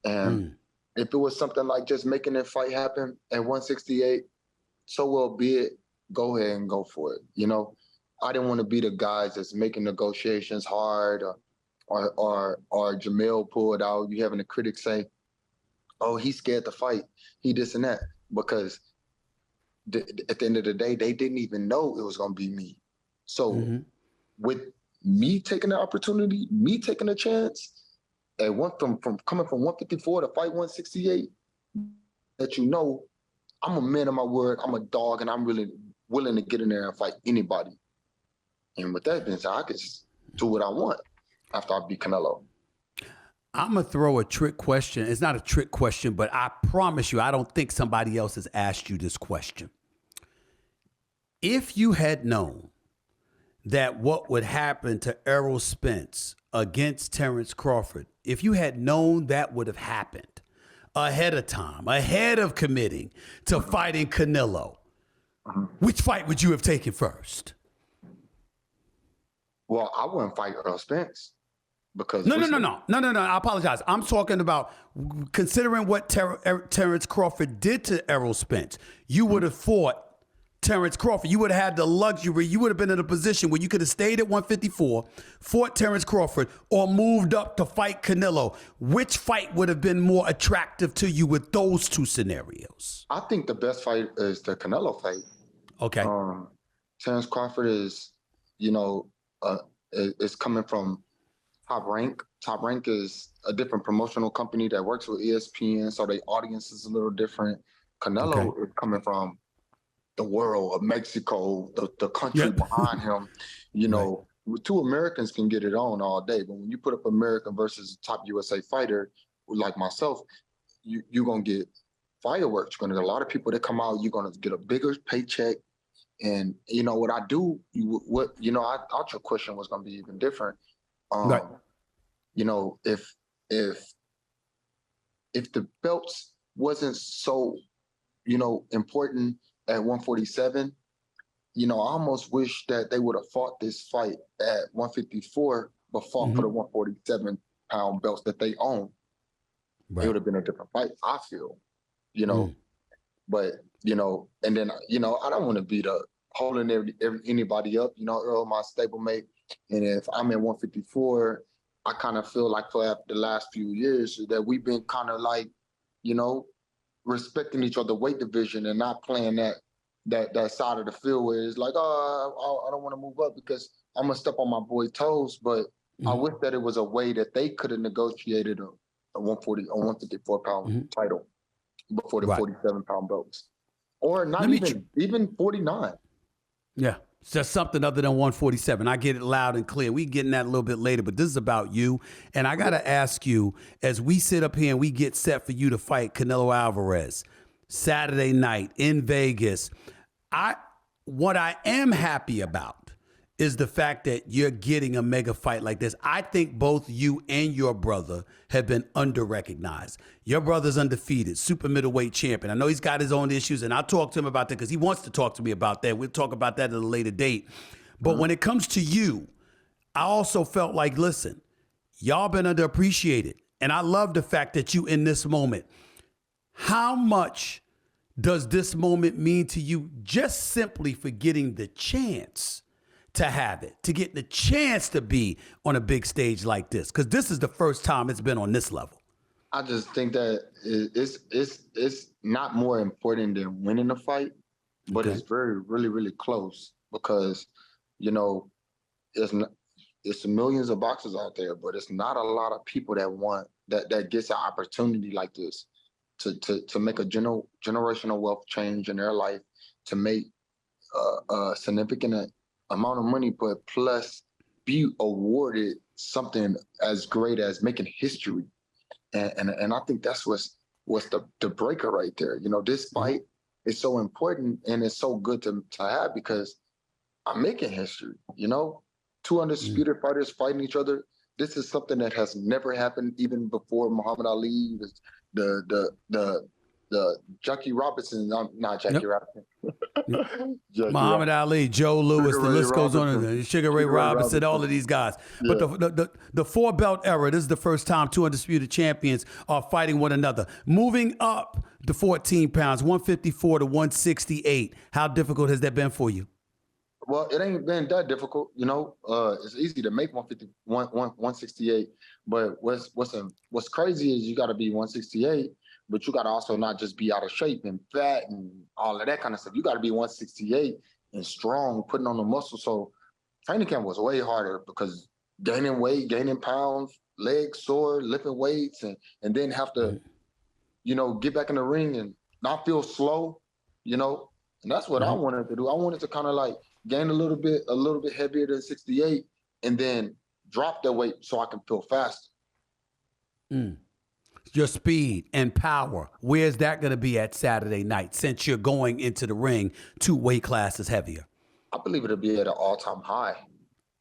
And if it was something like just making that fight happen at 168, so well be it. Go ahead and go for it. I didn't want to be the guys that's making negotiations hard, or Jermell pulled out. You having the critics say, "Oh, he's scared to fight. He this and that," because at the end of the day, they didn't even know it was going to be me. So with me taking the opportunity, me taking a chance, and from coming from 154 to fight 168, that I'm a man of my word, I'm a dog, and I'm really willing to get in there and fight anybody. And with that being said, I could just do what I want after I beat Canelo. I'm going to throw a trick question. It's not a trick question, but I promise you, I don't think somebody else has asked you this question. If you had known that what would happen to Errol Spence against Terrence Crawford, if you had known that would have happened ahead of time, ahead of committing to fighting Canelo, which fight would you have taken first? Well, I wouldn't fight Errol Spence. Because No. I apologize. I'm talking about considering what Terrence Crawford did to Errol Spence. You would have fought Terrence Crawford. You would have had the luxury. You would have been in a position where you could have stayed at 154, fought Terrence Crawford, or moved up to fight Canelo. Which fight would have been more attractive to you with those 2 scenarios? I think the best fight is the Canelo fight. Okay. Terrence Crawford is, is coming from Top Rank. Top Rank is a different promotional company that works with ESPN, so the audience is a little different. Canelo is coming from the world of Mexico, the country behind him. Right. 2 Americans can get it on all day, but when you put up American versus top USA fighter like myself, you're going to get fireworks. You're going to get a lot of people that come out. You're going to get a bigger paycheck. And, what I do, I thought your question was going to be even different. Right. If the belts wasn't so, important at 147, I almost wish that they would have fought this fight at 154, but fought for the 147-pound belts that they own. Right. It would have been a different fight, I feel, but, and then, I don't want to be the holding anybody up, Earl, my stablemate. And if I'm at 154, I kind of feel like for the last few years that we've been kind of like, respecting each other weight division and not playing that side of the field where it's like, I don't want to move up because I'm going to step on my boy's toes. But I wish that it was a way that they could have negotiated a 140 or 154-pound title before the 47-pound belts. Or not even 49. Yeah. It's just something other than 147. I get it loud and clear. We getting that a little bit later, but this is about you. And I got to ask you, as we sit up here and we get set for you to fight Canelo Alvarez Saturday night in Vegas, what I am happy about is the fact that you're getting a mega fight like this. I think both you and your brother have been under-recognized. Your brother's undefeated, super middleweight champion. I know he's got his own issues, and I'll talk to him about that because he wants to talk to me about that. We'll talk about that at a later date. But when it comes to you, I also felt like, listen, y'all been underappreciated. And I love the fact that you in this moment, how much does this moment mean to you just simply for getting the chance to have it, to get the chance to be on a big stage like this? Because this is the first time it's been on this level. I just think that it's not more important than winning a fight, but it's really close because, you know, it's millions of boxers out there, but it's not a lot of people that gets an opportunity like this to make a generational wealth change in their life, to make a significant amount of money, but plus be awarded something as great as making history. And I think that's what's the breaker right there. You know, this fight is so important and it's so good to have because I'm making history. You know, two undisputed fighters fighting each other. This is something that has never happened even before Muhammad Ali, the Jackie Robinson, not Jackie Robinson. Muhammad Ali, Joe Louis, the list goes on. Sugar Ray Robinson, all of these guys. Yeah. But the four-belt era, this is the first time two undisputed champions are fighting one another. Moving up to 14 pounds, 154 to 168. How difficult has that been for you? Well, it ain't been that difficult, you know. It's easy to make 168, but what's crazy is you got to be 168. But you got to also not just be out of shape and fat and all of that kind of stuff. You got to be 168 and strong, putting on the muscle. So training camp was way harder because gaining weight, gaining pounds, legs sore, lifting weights, and then have to, you know, get back in the ring and not feel slow, you know. And that's what I wanted to do. I wanted to kind of like gain a little bit heavier than 68 and then drop that weight so I can feel faster. Your speed and power, where's that going to be at Saturday night since you're going into the ring 2 weight classes heavier? I believe it'll be at an all-time high.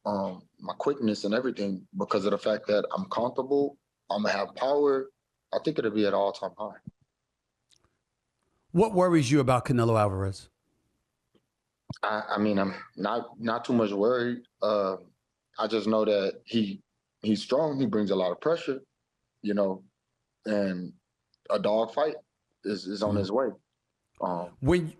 My quickness and everything, because of the fact that I'm comfortable, I'm going to have power. I think it'll be at an all-time high. What worries you about Canelo Alvarez? I mean, I'm not too much worried. I just know that he's strong. He brings a lot of pressure, you know. And a dog fight is on his way. When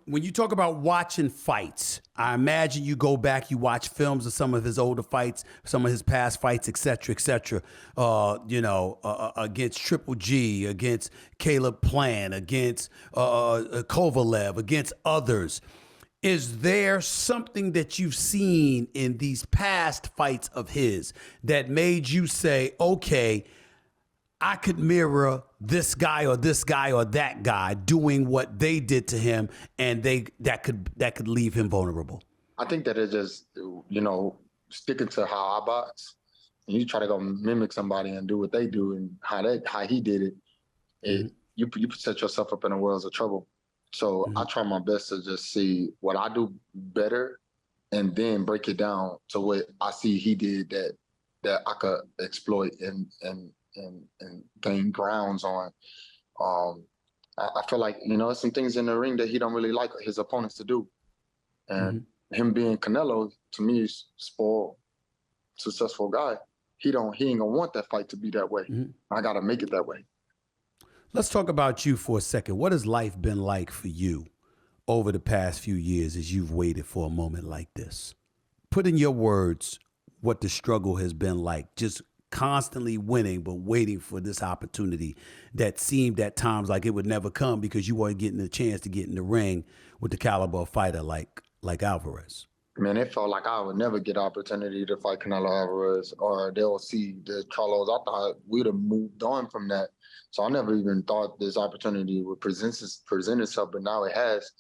you talk about watching fights, I imagine you go back, you watch films of some of his older fights, some of his past fights, et cetera, against Triple G, against Caleb Plant, against Kovalev, against others. Is there something that you've seen in these past fights of his that made you say, okay, I could mirror this guy or that guy doing what they did to him, and that could leave him vulnerable? I think that it's just, you know, sticking to how I box, and you try to go mimic somebody and do what they do and how he did it, you set yourself up in a world of trouble. So I try my best to just see what I do better, and then break it down to what I see he did that I could exploit and gain grounds on. I feel like, you know, some things in the ring that he don't really like his opponents to do. And him being Canelo, to me, is spoiled, successful guy. He ain't gonna want that fight to be that way. I gotta make it that way. Let's talk about you for a second. What has life been like for you over the past few years as you've waited for a moment like this? Put in your words what the struggle has been like, just constantly winning, but waiting for this opportunity that seemed at times like it would never come because you weren't getting the chance to get in the ring with the caliber of fighter like Alvarez. Man, it felt like I would never get an opportunity to fight Canelo Alvarez, or they'll see the Charlos. I thought we'd have moved on from that. So I never even thought this opportunity would present itself, but now it has.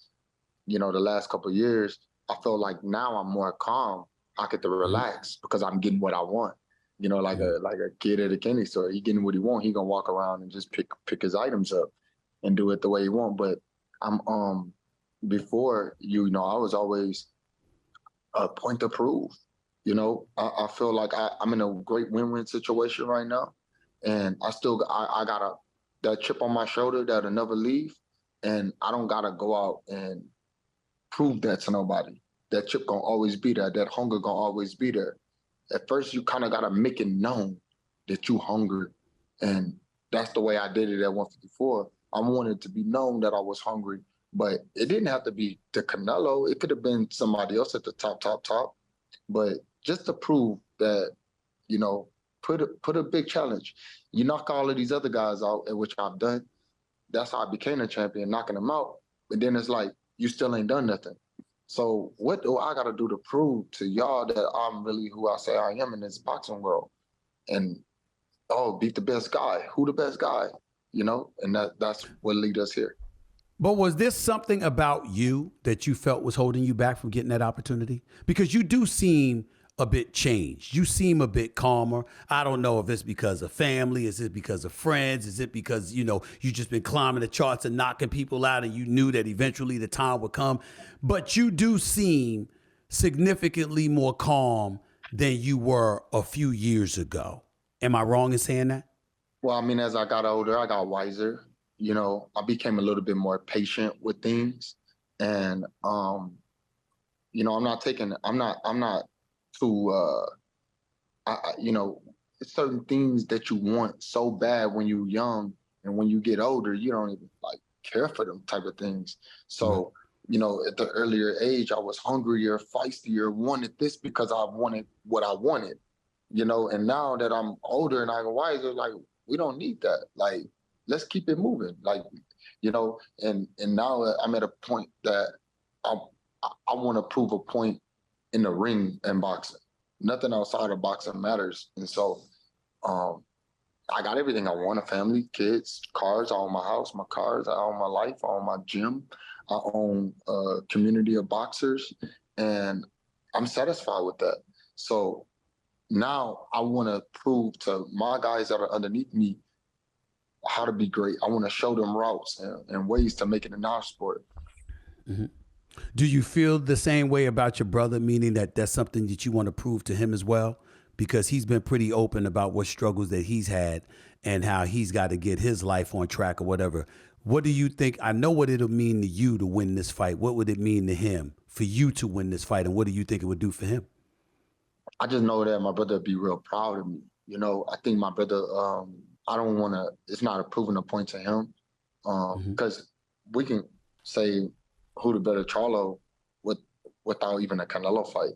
You know, the last couple of years, I feel like now I'm more calm. I get to relax because I'm getting what I want. You know, like a kid at a candy store. He getting what he want. He gonna walk around and just pick his items up and do it the way he want. But I'm before, you know, I was always a point to prove. You know, I feel like I'm in a great win-win situation right now, and I got that chip on my shoulder that'll never leave, and I don't gotta go out and prove that to nobody. That chip gonna always be there. That hunger gonna always be there. At first, you kind of got to make it known that you hungry. And that's the way I did it at 154. I wanted to be known that I was hungry, but it didn't have to be the Canelo. It could have been somebody else at the top. But just to prove that, you know, put a big challenge. You knock all of these other guys out, which I've done. That's how I became a champion, knocking them out. But then it's like, you still ain't done nothing. So what do I got to do to prove to y'all that I'm really who I say I am in this boxing world? And, beat the best guy. Who the best guy? You know, and that's what lead us here. But was this something about you that you felt was holding you back from getting that opportunity? Because you do seem a bit changed. You seem a bit calmer. I don't know if it's because of family. Is it because of friends? Is it because, you just been climbing the charts and knocking people out and you knew that eventually the time would come? But you do seem significantly more calm than you were a few years ago. Am I wrong in saying that? Well, I mean, as I got older, I got wiser. I became a little bit more patient with things. And, I'm not too, it's certain things that you want so bad when you're young, and when you get older, you don't even care for them type of things. So, at the earlier age, I was hungrier, feistier, wanted this because I wanted what I wanted, and now that I'm older and I get wiser, we don't need that. Let's keep it moving. And now I'm at a point that I want to prove a point in the ring and boxing. Nothing outside of boxing matters. And so I got everything I want: a family, kids, cars. I own my house, my cars. I own my life. I own my gym. I own a community of boxers, and I'm satisfied with that. So now I want to prove to my guys that are underneath me how to be great. I want to show them routes and ways to make it in our sport. Mm-hmm. Do you feel the same way about your brother, meaning that that's something that you want to prove to him as well? Because he's been pretty open about what struggles that he's had and how he's got to get his life on track or whatever. What do you think? I know what it'll mean to you to win this fight. What would it mean to him for you to win this fight? And what do you think it would do for him? I just know that my brother would be real proud of me. I think my brother, I don't want to, it's not a proving a point to him, because we can say who the better Charlo without even a Canelo fight.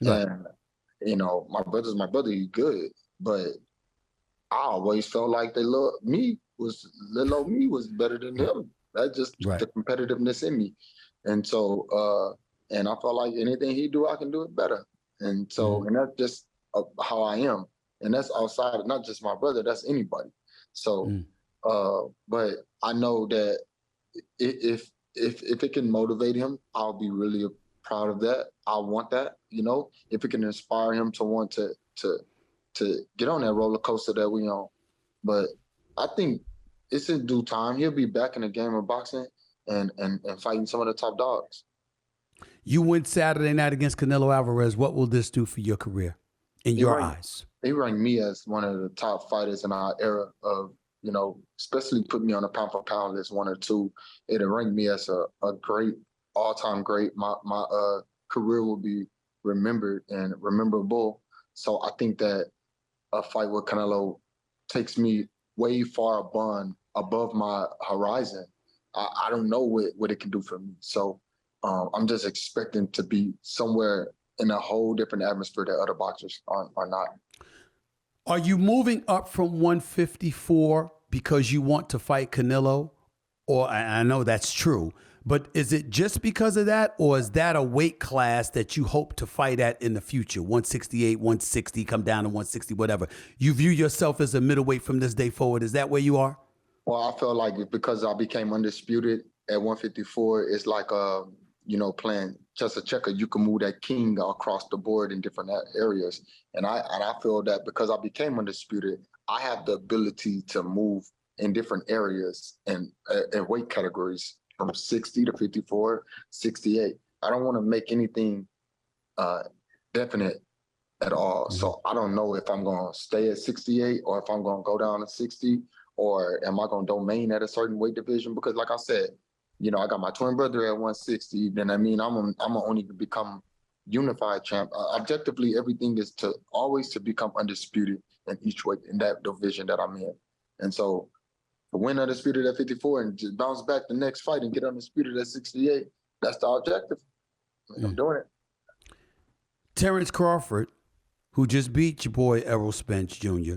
Right. And, my brother's my brother, he's good, but I always felt like little old me was better than him. That's just right. The competitiveness in me. And so, and I felt like anything he do, I can do it better. And so, and that's just how I am. And that's outside of not just my brother, that's anybody. So, but I know that if it can motivate him, I'll be really proud of that. I want that, if it can inspire him to want to get on that roller coaster that we on. But I think it's in due time. He'll be back in the game of boxing and fighting some of the top dogs. You win Saturday night against Canelo Alvarez. What will this do for your career in your eyes? They rank me as one of the top fighters in our era of, especially put me on a pound for pound list, 1 or 2. It'll rank me as a great, all-time great. My career will be remembered and rememberable. So I think that a fight with Canelo takes me way far above my horizon. I don't know what it can do for me. So I'm just expecting to be somewhere in a whole different atmosphere that other boxers are not. Are you moving up from 154 because you want to fight Canelo? Or I know that's true, but is it just because of that? Or is that a weight class that you hope to fight at in the future? 168, 160, come down to 160, whatever. You view yourself as a middleweight from this day forward. Is that where you are? Well, I feel like because I became undisputed at 154, it's like playing chess or checker. You can move that king across the board in different areas. And I feel that because I became undisputed, I have the ability to move in different areas and weight categories from 60 to 54, 68. I don't want to make anything definite at all. So I don't know if I'm going to stay at 68 or if I'm going to go down to 60, or am I going to domain at a certain weight division? Because like I said, I got my twin brother at 160. Then I'm only become unified champ. Objectively, everything is always to become undisputed in each weight in that division that I'm in. And so win undisputed at 54 and just bounce back the next fight and get undisputed at 68. That's the objective. I'm doing it. Terrence Crawford, who just beat your boy Errol Spence Jr.,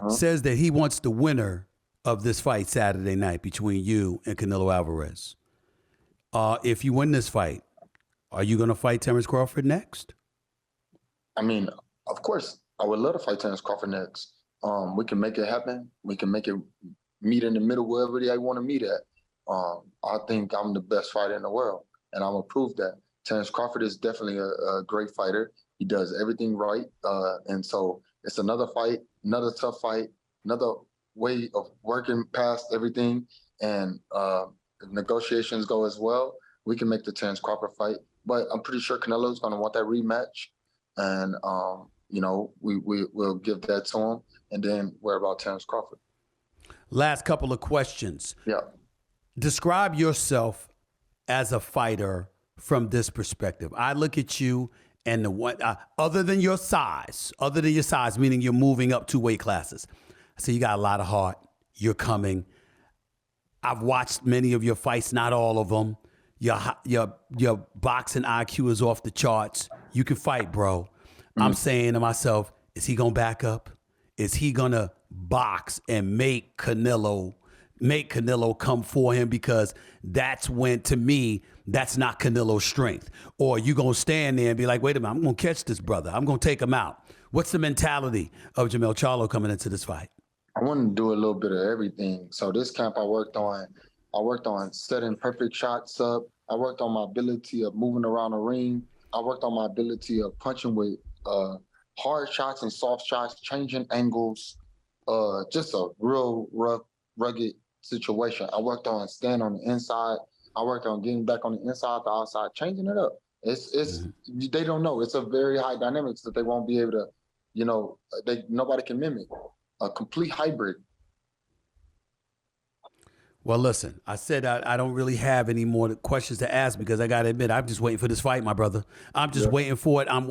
says that he wants the winner of this fight Saturday night between you and Canelo Alvarez. If you win this fight, are you going to fight Terrence Crawford next? I mean, of course, I would love to fight Terrence Crawford next. We can make it happen. We can make it meet in the middle wherever they want to meet at. I think I'm the best fighter in the world, and I'm going to prove that. Terrence Crawford is definitely a great fighter. He does everything right. And so it's another fight, another tough fight, another way of working past everything. And if negotiations go as well, we can make the Terrence Crawford fight. But I'm pretty sure Canelo's going to want that rematch. And, we'll give that to him and then worry about Terrence Crawford. Last couple of questions. Yeah. Describe yourself as a fighter from this perspective. I look at you and the one, other than your size, meaning you're moving up 2 weight classes. So you got a lot of heart. You're coming. I've watched many of your fights, not all of them. Your boxing IQ is off the charts. You can fight, bro. I'm saying to myself, is he gonna back up? Is he gonna box and make Canelo come for him? Because that's when, to me, that's not Canelo's strength. Or you gonna stand there and be like, wait a minute, I'm gonna catch this brother. I'm gonna take him out. What's the mentality of Jermell Charlo coming into this fight? I want to do a little bit of everything. So this camp I worked on setting perfect shots up. I worked on my ability of moving around the ring. I worked on my ability of punching with hard shots and soft shots, changing angles, just a real rough, rugged situation. I worked on staying on the inside. I worked on getting back on the inside, the outside, changing it up. They don't know. It's a very high dynamics that they won't be able to, nobody can mimic. A complete hybrid. Well, listen, I said I don't really have any more questions to ask because I got to admit, I'm just waiting for this fight, my brother. I'm just waiting for it. I'm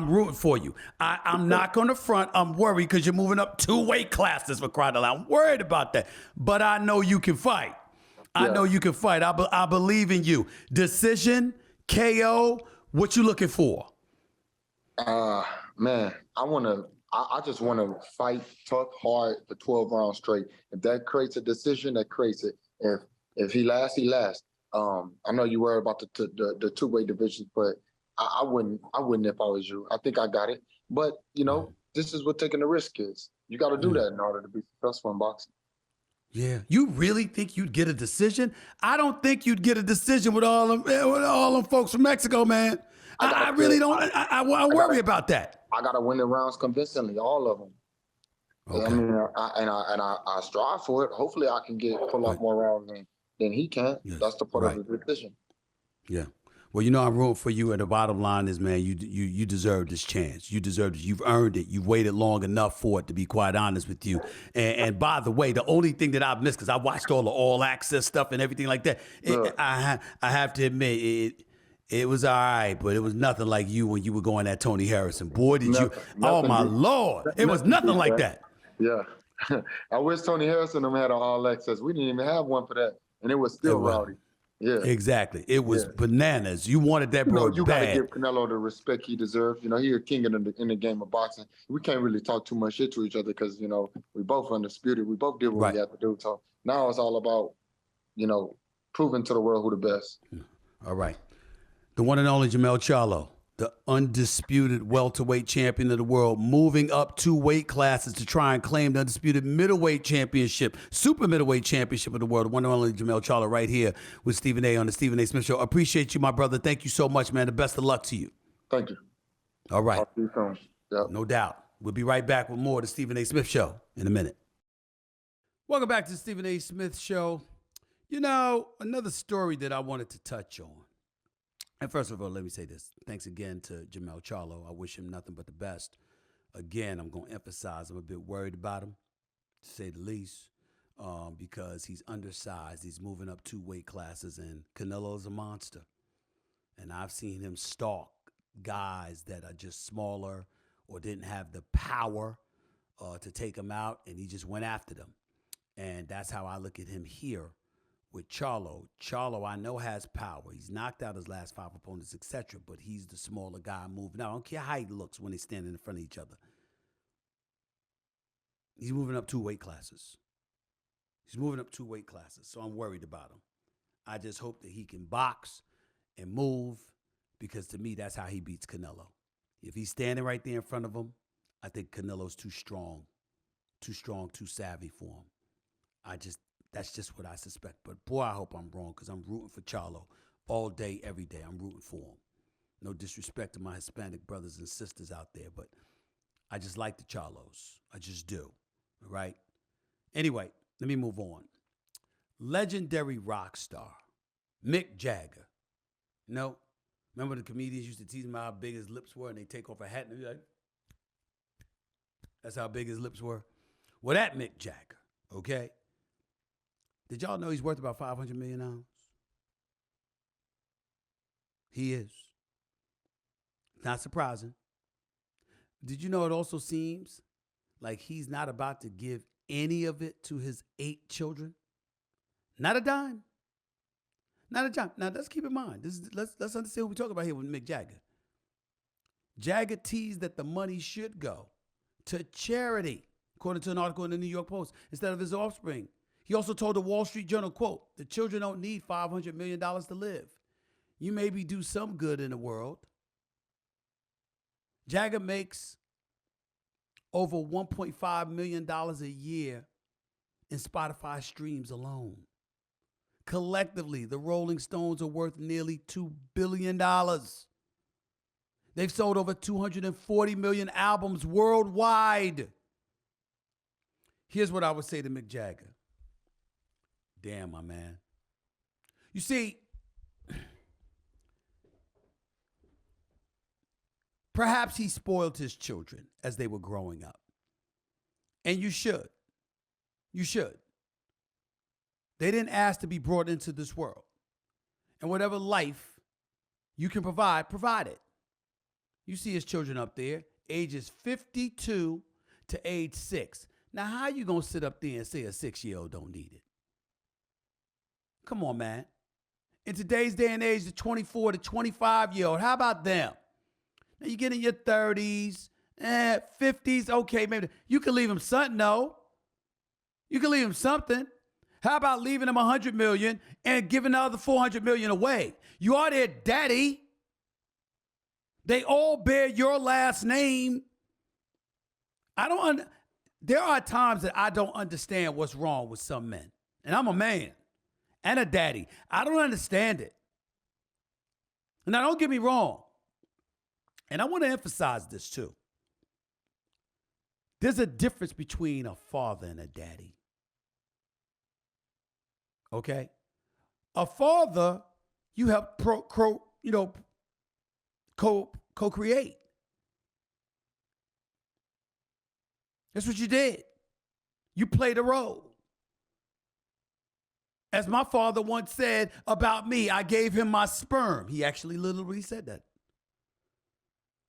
rooting for you. I'm not going to front. I'm worried because you're moving up 2 weight classes for crying out loud. I'm worried about that. But I know you can fight. I know you can fight. I believe in you. Decision, KO, what you looking for? Man, I just want to fight tough, hard for 12 rounds straight. If that creates a decision, that creates it. If he lasts, he lasts. I know you worry about the 2-weight division, but I wouldn't if I was you. I think I got it. But, this is what taking the risk is. You got to do that in order to be successful in boxing. Yeah. You really think you'd get a decision? I don't think you'd get a decision with all them folks from Mexico, man. I really don't. I worry about that. I gotta win the rounds convincingly, all of them. Okay. I mean, I strive for it. Hopefully, I can pull off more rounds than he can. Yes. That's the part of the decision. Yeah. Well, I'm rooting for you, and the bottom line is, man, you deserve this chance. You deserve it. You've earned it. You've waited long enough for it, to be quite honest with you. And by the way, the only thing that I've missed, because I watched all the All Access stuff and everything like that, I have to admit it was all right, but it was nothing like you when you were going at Tony Harrison. Boy, did you! Oh my Lord, it was nothing like that. Yeah, I wish Tony Harrison had an All Access. We didn't even have one for that, and it was still rowdy. Yeah, exactly. It was bananas. You wanted that bro you bad. Gotta give Canelo the respect he deserves. He's a king in the game of boxing. We can't really talk too much shit to each other because we both undisputed. We both did what we had to do. So now it's all about proving to the world who the best. All right. The one and only Jermell Charlo, the undisputed welterweight champion of the world, moving up 2 weight classes to try and claim the undisputed middleweight championship, super middleweight championship of the world. The one and only Jermell Charlo right here with Stephen A. on the Stephen A. Smith Show. Appreciate you, my brother. Thank you so much, man. The best of luck to you. Thank you. All right. Talk to you soon. Yep. No doubt. We'll be right back with more of the Stephen A. Smith Show in a minute. Welcome back to the Stephen A. Smith Show. Another story that I wanted to touch on. And first of all, let me say this. Thanks again to Jermell Charlo. I wish him nothing but the best. Again, I'm going to emphasize I'm a bit worried about him, to say the least, because he's undersized. He's moving up 2 weight classes, and Canelo's a monster. And I've seen him stalk guys that are just smaller or didn't have the power to take him out, and he just went after them. And that's how I look at him here with Charlo. Charlo, I know, has power. He's knocked out his last 5 opponents, etc., but he's the smaller guy moving out. I don't care how he looks when they're standing in front of each other. He's moving up 2 weight classes. So I'm worried about him. I just hope that he can box and move, because to me, that's how he beats Canelo. If he's standing right there in front of him, I think Canelo's too strong, too savvy for him. That's just what I suspect. But boy, I hope I'm wrong, because I'm rooting for Charlo all day, every day. I'm rooting for him. No disrespect to my Hispanic brothers and sisters out there, but I just like the Charlos. I just do. All right? Anyway, let me move on. Legendary rock star, Mick Jagger. You know, remember the comedians used to tease him how big his lips were, and they take off a hat and be like, that's how big his lips were? Well, that Mick Jagger, okay? Did y'all know he's worth about $500 million now? He is. Not surprising. Did you know it also seems like he's not about to give any of it to his 8 children? Not a dime. Not a dime. Now, let's keep in mind, let's understand what we're talking about here with Mick Jagger. Jagger teased that the money should go to charity, according to an article in the New York Post, instead of his offspring. He also told the Wall Street Journal, quote, "The children don't need $500 million to live. You maybe do some good in the world." Jagger makes over $1.5 million a year in Spotify streams alone. Collectively, the Rolling Stones are worth nearly $2 billion. They've sold over 240 million albums worldwide. Here's what I would say to Mick Jagger. Damn, my man. You see, perhaps he spoiled his children as they were growing up. And you should. You should. They didn't ask to be brought into this world. And whatever life you can provide, provide it. You see his children up there, ages 52 to age 6. Now, how you going to sit up there and say a 6-year-old don't need it? Come on, man. In today's day and age, the 24 to 25-year-old, how about them? Now, you get in your 30s, 50s, okay, maybe. You can leave them something, though. You can leave them something. How about leaving them $100 million and giving the other $400 million away? You are their daddy. They all bear your last name. There are times that I don't understand what's wrong with some men. And I'm a man and a daddy. I don't understand it. Now, don't get me wrong. And I want to emphasize this too. There's a difference between a father and a daddy. Okay? A father, you help co-create. That's what you did. You played a role. As my father once said about me, I gave him my sperm. He actually literally said that.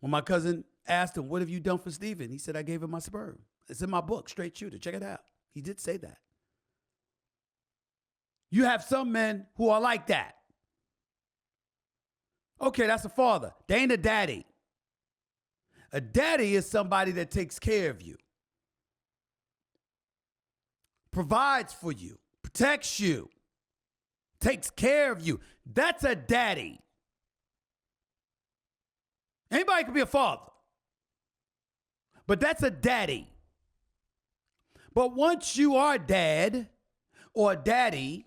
When my cousin asked him, "What have you done for Stephen?" He said, "I gave him my sperm." It's in my book, Straight Shooter. Check it out. He did say that. You have some men who are like that. Okay, that's a father. They ain't a daddy. A daddy is somebody that takes care of you, provides for you, protects you, takes care of you. That's a daddy. Anybody can be a father, but that's a daddy. But once you are dad or daddy,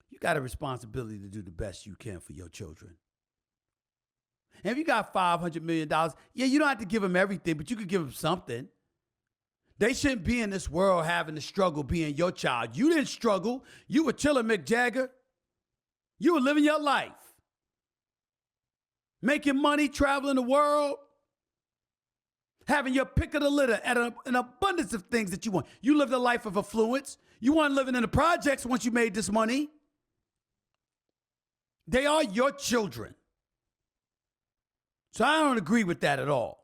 you got a responsibility to do the best you can for your children. And if you got $500 million, yeah, you don't have to give them everything, but you could give them something. They shouldn't be in this world having to struggle being your child. You didn't struggle. You were chilling, Mick Jagger. You were living your life. Making money, traveling the world. Having your pick of the litter at an abundance of things that you want. You lived a life of affluence. You weren't living in the projects once you made this money. They are your children. So I don't agree with that at all.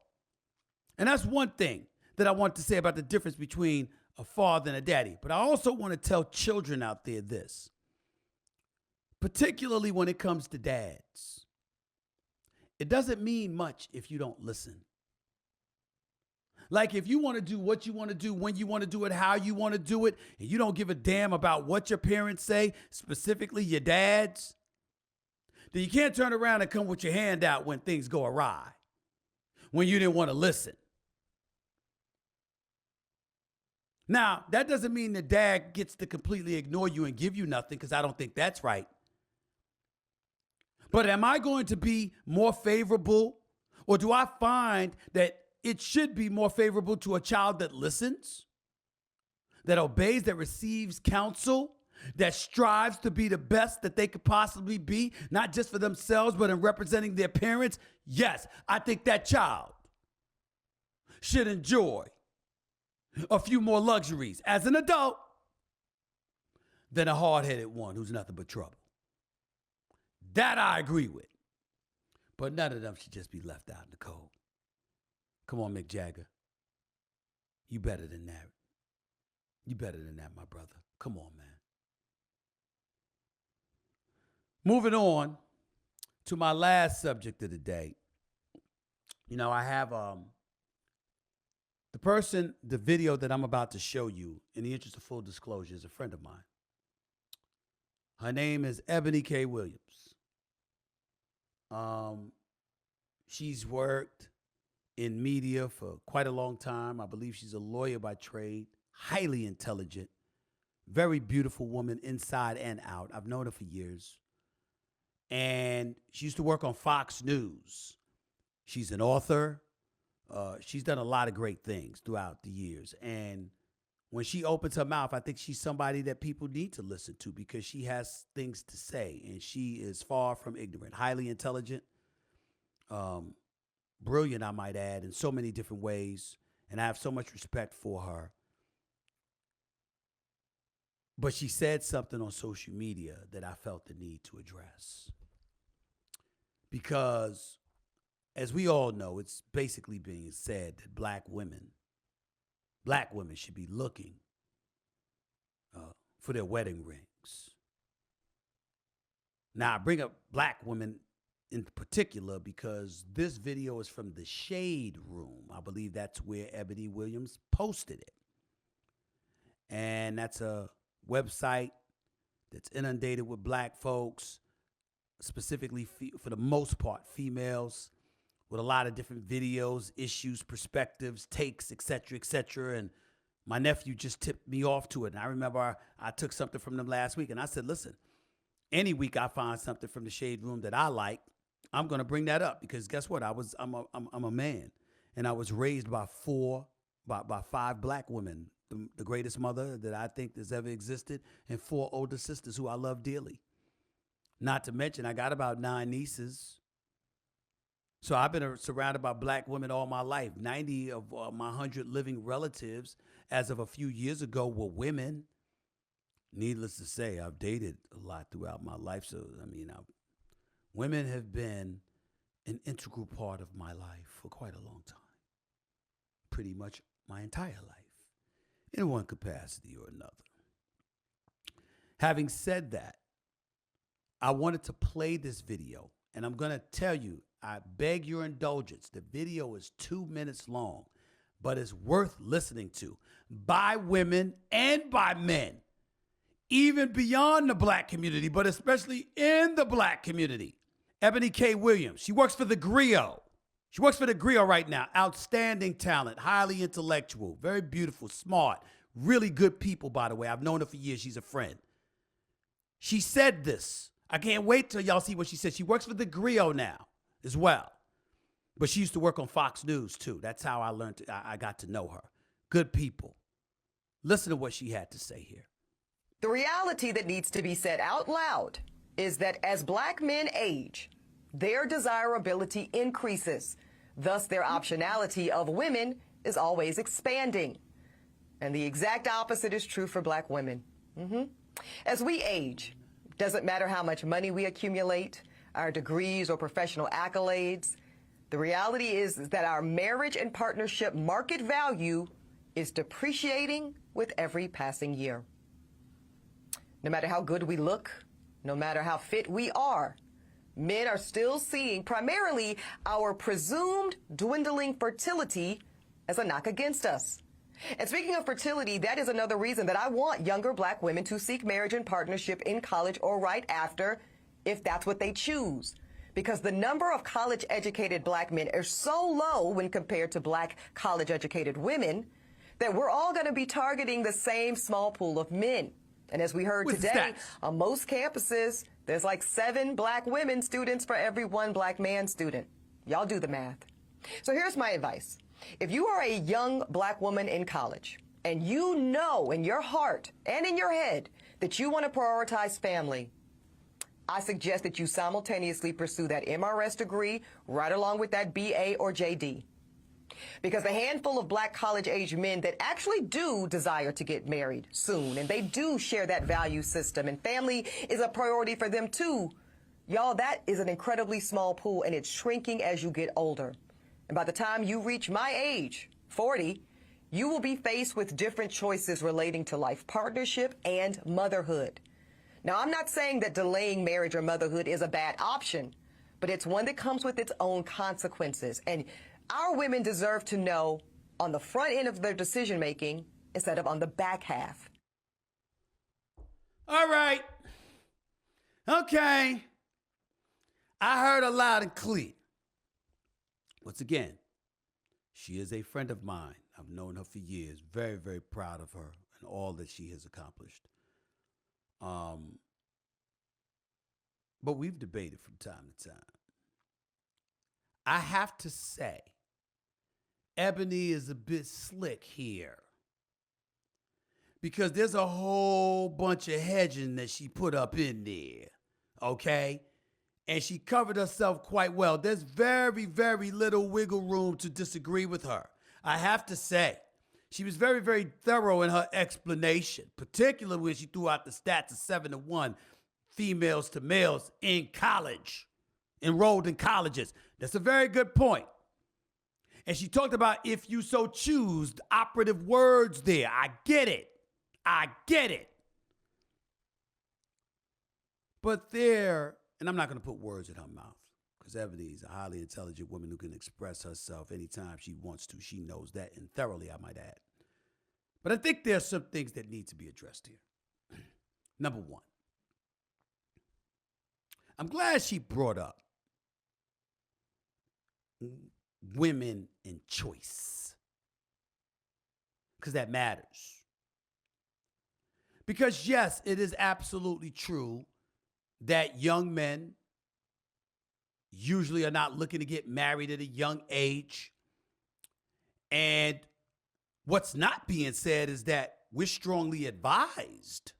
And that's one thing that I want to say about the difference between a father and a daddy. But I also want to tell children out there this, particularly when it comes to dads. It doesn't mean much if you don't listen. Like if you want to do what you want to do, when you want to do it, how you want to do it, and you don't give a damn about what your parents say, specifically your dads, then you can't turn around and come with your hand out when things go awry, when you didn't want to listen. Now, that doesn't mean the dad gets to completely ignore you and give you nothing, because I don't think that's right. But am I going to be more favorable, or do I find that it should be more favorable to a child that listens, that obeys, that receives counsel, that strives to be the best that they could possibly be, not just for themselves, but in representing their parents? Yes, I think that child should enjoy a few more luxuries as an adult than a hard-headed one who's nothing but trouble. That I agree with. But none of them should just be left out in the cold. Come on, Mick Jagger. You better than that. You better than that, my brother. Come on, man. Moving on to my last subject of the day. You know, I have the video that I'm about to show you, in the interest of full disclosure, is a friend of mine. Her name is Eboni K. Williams. She's worked in media for quite a long time. I believe she's a lawyer by trade, highly intelligent, very beautiful woman inside and out. I've known her for years. And she used to work on Fox News. She's an author. She's done a lot of great things throughout the years. And when she opens her mouth, I think she's somebody that people need to listen to, because she has things to say. And she is far from ignorant, highly intelligent, brilliant, I might add, in so many different ways. And I have so much respect for her. But she said something on social media that I felt the need to address. Because, as we all know, it's basically being said that black women should be looking for their wedding rings. Now, I bring up black women in particular because this video is from the Shade Room. I believe that's where Eboni Williams posted it. And that's a website that's inundated with black folks, specifically for the most part females, with a lot of different videos, issues, perspectives, takes, etc., etc. And my nephew just tipped me off to it. And I remember I took something from them last week, and I said, listen, any week I find something from the Shade Room that I like, I'm going to bring that up, because guess what? I'm a man, and I was raised by five black women, the greatest mother that I think has ever existed, and 4 older sisters who I love dearly. Not to mention, I got about 9 nieces. So I've been surrounded by black women all my life. 90 of my 100 living relatives, as of a few years ago, were women. Needless to say, I've dated a lot throughout my life. So, women have been an integral part of my life for quite a long time. Pretty much my entire life, in one capacity or another. Having said that, I wanted to play this video, and I'm going to tell you, I beg your indulgence. The video is 2 minutes long, but it's worth listening to by women and by men, even beyond the black community, but especially in the black community. Eboni K. Williams, she works for the Griot. She works for the Griot right now. Outstanding talent, highly intellectual, very beautiful, smart, really good people, by the way. I've known her for years. She's a friend. She said this. I can't wait till y'all see what she said. She works for the Griot now as well. But she used to work on Fox News too. That's how I got to know her. Good people. Listen to what she had to say here. The reality that needs to be said out loud is that as black men age, their desirability increases. Thus, their optionality of women is always expanding. And the exact opposite is true for black women. As we age, doesn't matter how much money we accumulate, our degrees or professional accolades, the reality is that our marriage and partnership market value is depreciating with every passing year. No matter how good we look, no matter how fit we are, men are still seeing primarily our presumed dwindling fertility as a knock against us. And speaking of fertility, that is another reason that I want younger black women to seek marriage and partnership in college or right after, if that's what they choose. Because the number of college-educated black men is so low when compared to black college-educated women that we're all going to be targeting the same small pool of men. And as we heard today, on most campuses, there's like 7 black women students for every 1 black man student. Y'all do the math. So here's my advice. If you are a young black woman in college and you know in your heart and in your head that you want to prioritize family, I suggest that you simultaneously pursue that MRS degree right along with that BA or JD. Because the handful of black college-age men that actually do desire to get married soon, and they do share that value system, and family is a priority for them too, y'all, that is an incredibly small pool, and it's shrinking as you get older. And by the time you reach my age, 40, you will be faced with different choices relating to life partnership and motherhood. Now, I'm not saying that delaying marriage or motherhood is a bad option, but it's one that comes with its own consequences. And our women deserve to know on the front end of their decision making instead of on the back half. All right. Okay. I heard her loud and clear. Once again, she is a friend of mine. I've known her for years. Very, very proud of her and all that she has accomplished. But we've debated from time to time. I have to say, Eboni is a bit slick here. Because there's a whole bunch of hedging that she put up in there. Okay? And she covered herself quite well. There's very, very little wiggle room to disagree with her. I have to say, she was very, very thorough in her explanation, particularly when she threw out the stats of 7-1 females to males in college, enrolled in colleges. That's a very good point. And she talked about if you so choose, the operative words there. I get it. I get it. But there, and I'm not going to put words in her mouth, because Eboni is a highly intelligent woman who can express herself anytime she wants to. She knows that, and thoroughly, I might add. But I think there's some things that need to be addressed here. Number one, I'm glad she brought up women in choice, because that matters. Because yes, it is absolutely true that young men usually are not looking to get married at a young age. And what's not being said is that we're strongly advised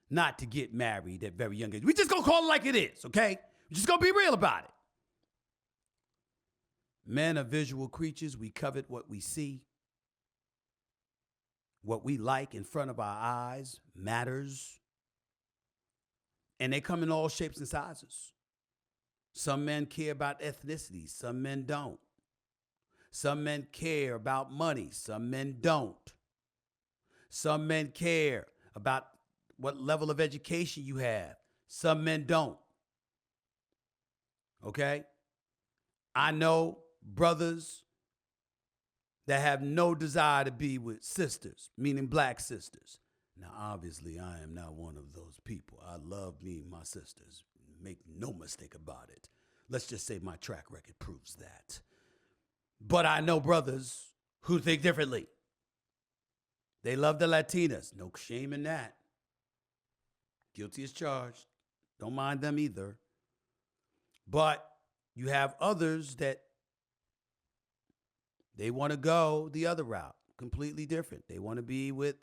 not to get married at very young age. We're just going to call it like it is, okay? We're just going to be real about it. Men are visual creatures. We covet what we see. What we like in front of our eyes matters. And they come in all shapes and sizes. Some men care about ethnicity. Some men don't. Some men care about money. Some men don't. Some men care about what level of education you have. Some men don't. Okay? I know brothers that have no desire to be with sisters, meaning black sisters. Now, obviously, I am not one of those people. I love me and my sisters. Make no mistake about it. Let's just say my track record proves that. But I know brothers who think differently. They love the Latinas. No shame in that. Guilty as charged. Don't mind them either. But you have others that they want to go the other route, completely different. They want to be with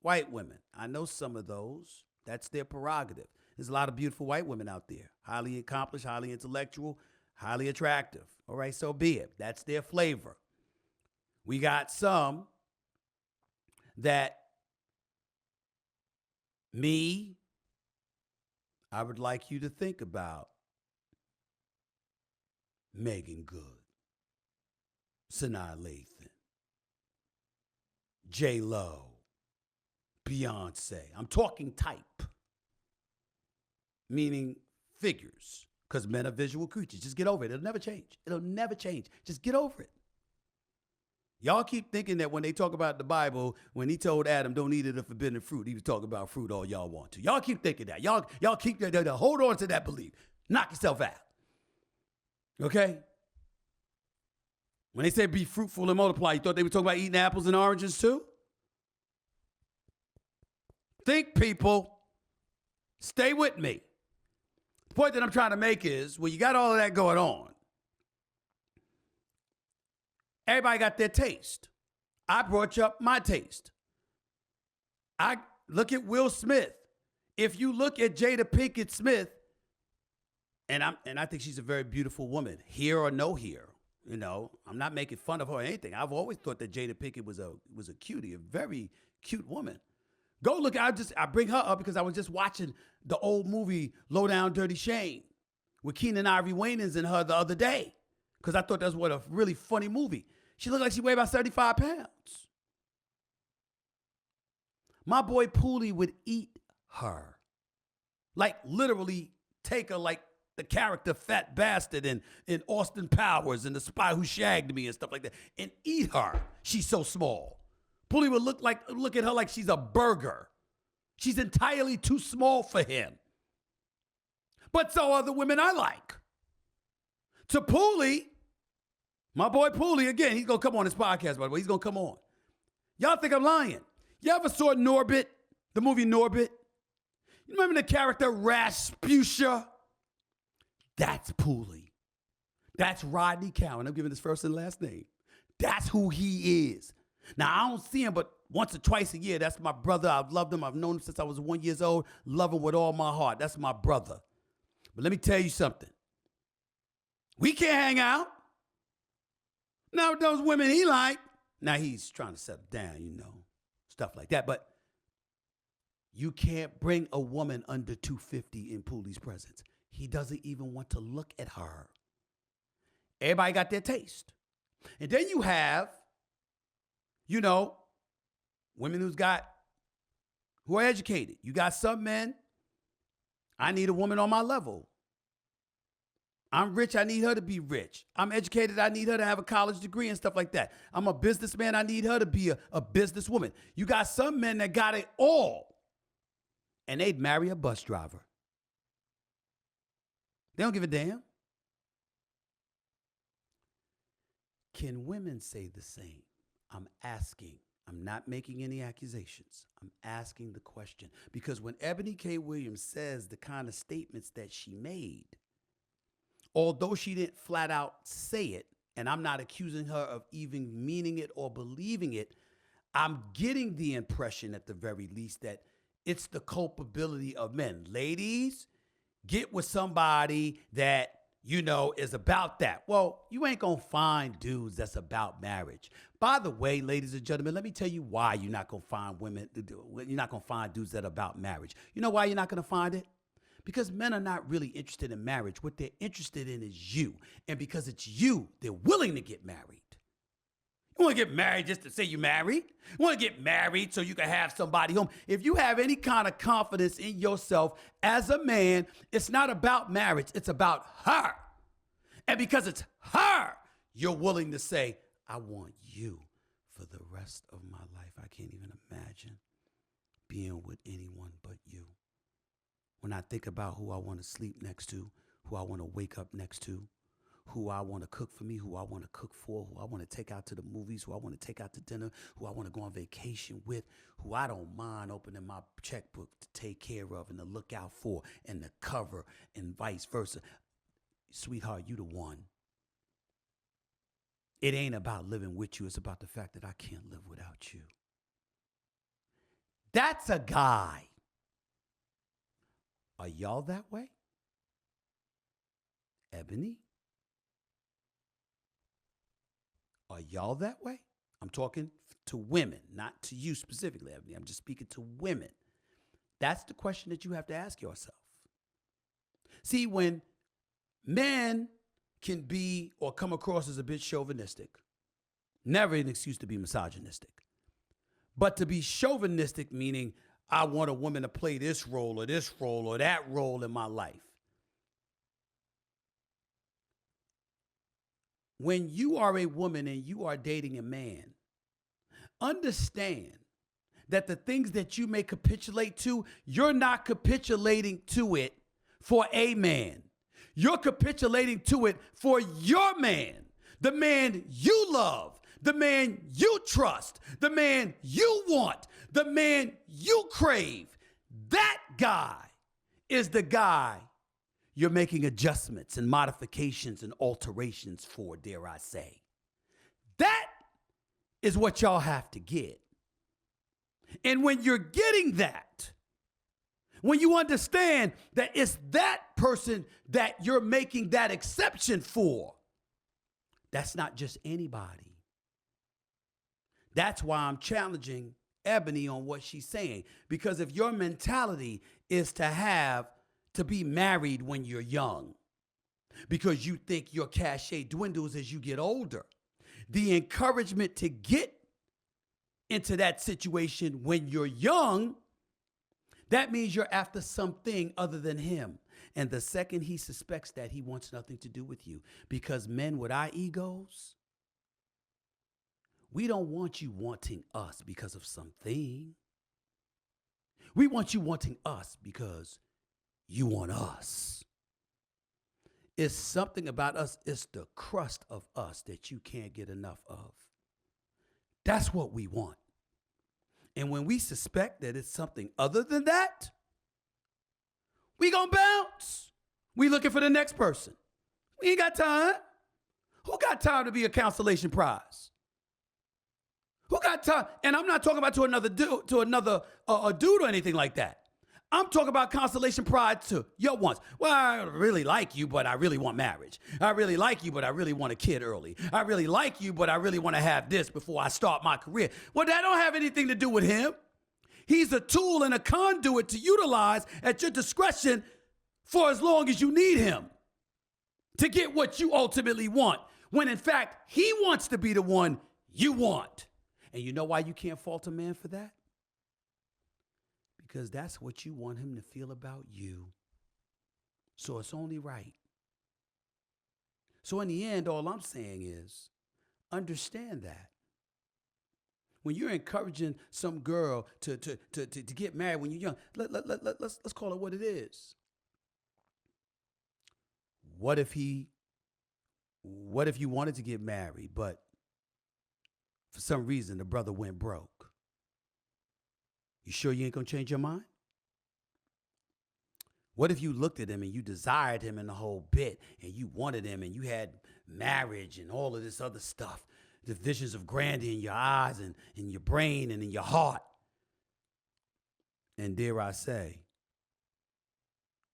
white women. I know some of those. That's their prerogative. There's a lot of beautiful white women out there, highly accomplished, highly intellectual, highly attractive. All right, so be it. That's their flavor. We got some that I would like you to think about Megan Good, Sanaa Lathan, J-Lo, Beyonce. I'm talking type, meaning figures, because men are visual creatures. Just get over it. It'll never change. It'll never change. Just get over it. Y'all keep thinking that when they talk about the Bible, when he told Adam, don't eat of the forbidden fruit, he was talking about fruit all y'all want to. Y'all keep thinking that. Y'all keep hold on to that belief. Knock yourself out. Okay? When they say be fruitful and multiply, you thought they were talking about eating apples and oranges too? Think, people. Stay with me. The point that I'm trying to make is, when you got all of that going on, everybody got their taste. I brought you up my taste. I look at Will Smith. If you look at Jada Pinkett Smith, and I think she's a very beautiful woman, here or no here. You know, I'm not making fun of her or anything. I've always thought that Jada Pinkett was a cutie, a very cute woman. Go look. I bring her up because I was just watching the old movie Low Down Dirty Shame with Keenan Ivory Wayans and her the other day, because I thought that was a really funny movie. She looked like she weighed about 75 pounds. My boy Pooley would eat her. Like literally take her like the character Fat Bastard in Austin Powers and The Spy Who Shagged Me and stuff like that, and eat her. She's so small. Pooley would look at her like she's a burger. She's entirely too small for him. But so are the women I like. To Pooley, my boy Pooley, again, he's going to come on this podcast, by the way. He's going to come on. Y'all think I'm lying. You ever saw Norbit, the movie Norbit? You remember the character Rasputia? That's Pooley. That's Rodney Cowan. I'm giving his first and last name. That's who he is. Now, I don't see him but once or twice a year. That's my brother. I've loved him. I've known him since I was 1 year old. Love him with all my heart. That's my brother. But let me tell you something. We can't hang out. Now, those women he like, now he's trying to settle down, you know, stuff like that. But you can't bring a woman under 250 in Pooley's presence. He doesn't even want to look at her. Everybody got their taste. And then you have, you know, women who are educated. You got some men, I need a woman on my level. I'm rich, I need her to be rich. I'm educated, I need her to have a college degree and stuff like that. I'm a businessman, I need her to be a businesswoman. You got some men that got it all, and they'd marry a bus driver. They don't give a damn. Can women say the same? I'm asking. I'm not making any accusations. I'm asking the question. Because when Eboni K. Williams says the kind of statements that she made, although she didn't flat out say it, and I'm not accusing her of even meaning it or believing it, I'm getting the impression at the very least that it's the culpability of men. Ladies, get with somebody that, you know, is about that. Well, you ain't going to find dudes that's about marriage. By the way, ladies and gentlemen, let me tell you why you're not going to find you're not going to find dudes that are about marriage. You know why you're not going to find it? Because men are not really interested in marriage. What they're interested in is you. And because it's you, they're willing to get married. You want to get married just to say you're married? You want to get married so you can have somebody home? If you have any kind of confidence in yourself as a man, it's not about marriage. It's about her. And because it's her, you're willing to say, I want you for the rest of my life. I can't even imagine being with anyone but you. When I think about who I want to sleep next to, who I want to wake up next to, who I want to cook for me, who I want to cook for, who I want to take out to the movies, who I want to take out to dinner, who I want to go on vacation with, who I don't mind opening my checkbook to take care of and to look out for and to cover and vice versa. Sweetheart, you the one. It ain't about living with you. It's about the fact that I can't live without you. That's a guy. Are y'all that way? Eboni? Are y'all that way? I'm talking to women, not to you specifically, Eboni. I'm just speaking to women. That's the question that you have to ask yourself. See, when men can be or come across as a bit chauvinistic, never an excuse to be misogynistic. But to be chauvinistic, meaning I want a woman to play this role or that role in my life. When you are a woman and you are dating a man, understand that the things that you may capitulate to, you're not capitulating to it for a man. You're capitulating to it for your man, the man you love, the man you trust, the man you want, the man you crave. That guy is the guy you're making adjustments and modifications and alterations for, dare I say. That is what y'all have to get. And when you're getting that, when you understand that it's that person that you're making that exception for, that's not just anybody. That's why I'm challenging Eboni on what she's saying. Because if your mentality is to be married when you're young, because you think your cachet dwindles as you get older, the encouragement to get into that situation when you're young, that means you're after something other than him. And the second he suspects that, he wants nothing to do with you. Because men with our egos, we don't want you wanting us because of something. We want you wanting us because you want us. It's something about us. It's the crust of us that you can't get enough of. That's what we want. And when we suspect that it's something other than that, we gonna bounce. We looking for the next person. We ain't got time. Who got time to be a consolation prize? Who got time? And I'm not talking about to another dude or anything like that. I'm talking about consolation prize to your wants. Well, I really like you, but I really want marriage. I really like you, but I really want a kid early. I really like you, but I really want to have this before I start my career. Well, that don't have anything to do with him. He's a tool and a conduit to utilize at your discretion for as long as you need him to get what you ultimately want, when in fact, he wants to be the one you want. And you know why you can't fault a man for that? Because that's what you want him to feel about you. So it's only right. So in the end, all I'm saying is, understand that. When you're encouraging some girl to get married when you're young, let's call it what it is. What if you wanted to get married, but for some reason the brother went broke? You sure you ain't gonna change your mind? What if you looked at him and you desired him in the whole bit, and you wanted him and you had marriage and all of this other stuff, the visions of grandeur in your eyes and in your brain and in your heart, and dare I say,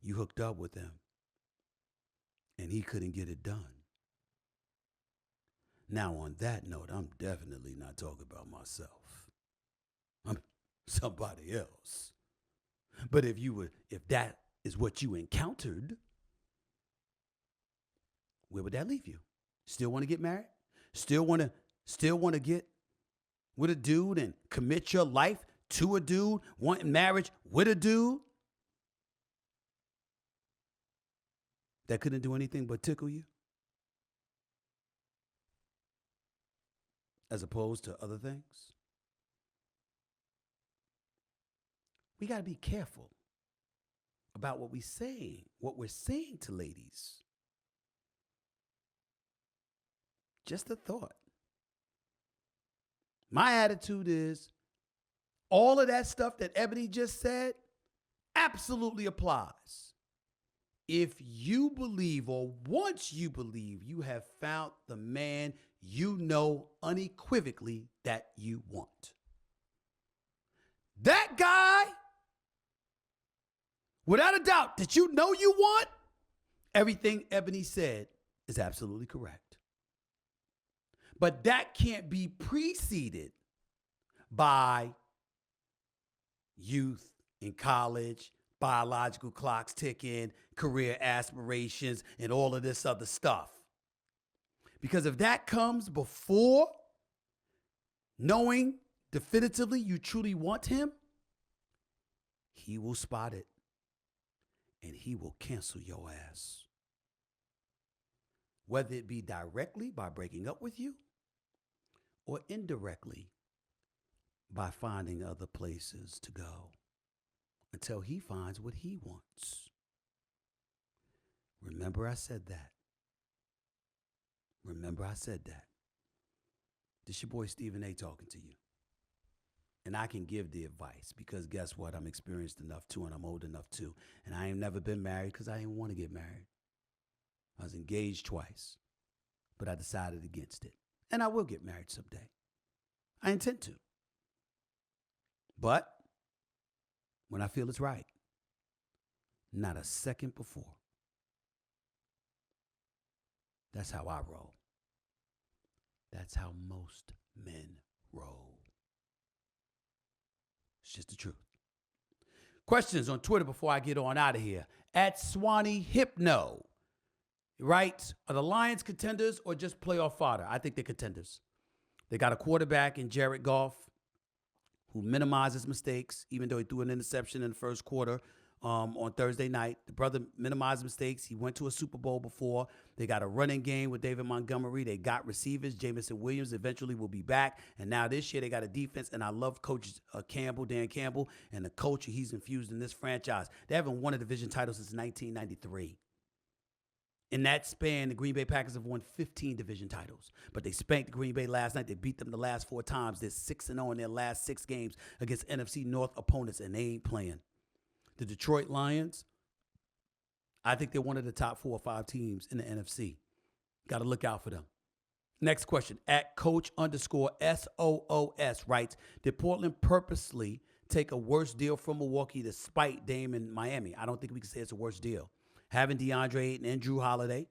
you hooked up with him and he couldn't get it done? Now, on that note, I'm definitely not talking about myself. I'm somebody else. But if that is what you encountered, where would that leave you? Still want to get married? Still want to get with a dude and commit your life to a dude, wanting marriage with a dude that couldn't do anything but tickle you? As opposed to other things? We got to be careful about what we're saying to ladies. Just a thought. My attitude is, all of that stuff that Eboni just said absolutely applies. If you believe, or once you believe, you have found the man you know unequivocally that you want. That guy, without a doubt, that you know you want, everything Eboni said is absolutely correct. But that can't be preceded by youth in college, biological clocks ticking, career aspirations, and all of this other stuff. Because if that comes before knowing definitively you truly want him, he will spot it and he will cancel your ass. Whether it be directly by breaking up with you or indirectly by finding other places to go until he finds what he wants. Remember I said that. Remember I said that. This your boy Stephen A. talking to you. And I can give the advice because guess what? I'm experienced enough too and I'm old enough too. And I ain't never been married because I didn't want to get married. I was engaged twice, but I decided against it. And I will get married someday. I intend to. But when I feel it's right, not a second before. That's how I roll. That's how most men roll. It's just the truth. Questions on Twitter before I get on out of here. At Swanee Hypno. Right? Are the Lions contenders or just playoff fodder? I think they're contenders. They got a quarterback in Jared Goff who minimizes mistakes, even though he threw an interception in the first quarter on Thursday night. The brother minimized mistakes. He went to a Super Bowl before. They got a running game with David Montgomery. They got receivers. Jamison Williams eventually will be back. And now this year they got a defense. And I love Coach Campbell, Dan Campbell, and the culture he's infused in this franchise. They haven't won a division title since 1993. In that span, the Green Bay Packers have won 15 division titles. But they spanked Green Bay last night. They beat them the last 4 times. They're 6-0 in their last 6 games against NFC North opponents, and they ain't playing. The Detroit Lions, I think they're one of the top 4 or 5 teams in the NFC. Got to look out for them. Next question. At Coach_SOOS writes, did Portland purposely take a worse deal from Milwaukee to spite Dame in Miami? I don't think we can say it's a worse deal. Having DeAndre Ayton and Drew Holiday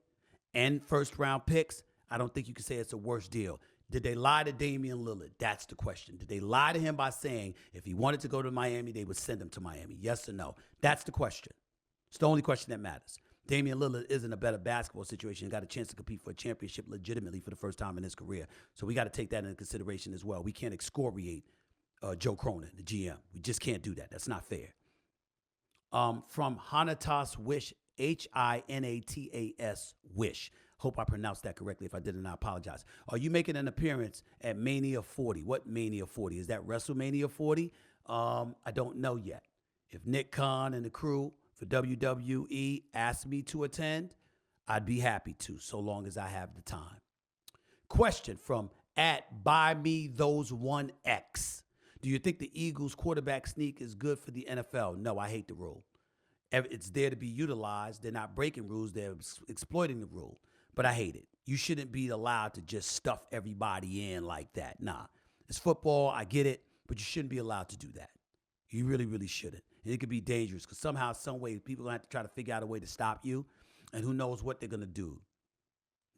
and first-round picks, I don't think you can say it's a worse deal. Did they lie to Damian Lillard? That's the question. Did they lie to him by saying if he wanted to go to Miami, they would send him to Miami? Yes or no? That's the question. It's the only question that matters. Damian Lillard is in a better basketball situation and got a chance to compete for a championship legitimately for the first time in his career. So we got to take that into consideration as well. We can't excoriate Joe Cronin, the GM. We just can't do that. That's not fair. From Hanatas Wish, Hinatas Wish. Hope I pronounced that correctly. If I didn't, I apologize. Are you making an appearance at Mania 40? What Mania 40? Is that WrestleMania 40? I don't know yet. If Nick Khan and the crew for WWE asked me to attend, I'd be happy to, so long as I have the time. Question from at BuyMeThose1X. Do you think the Eagles quarterback sneak is good for the NFL? No, I hate the rule. It's there to be utilized. They're not breaking rules. They're exploiting the rule. But I hate it. You shouldn't be allowed to just stuff everybody in like that. Nah. It's football. I get it. But you shouldn't be allowed to do that. You really, really shouldn't. And it could be dangerous because somehow, some way, people are going to have to try to figure out a way to stop you. And who knows what they're going to do.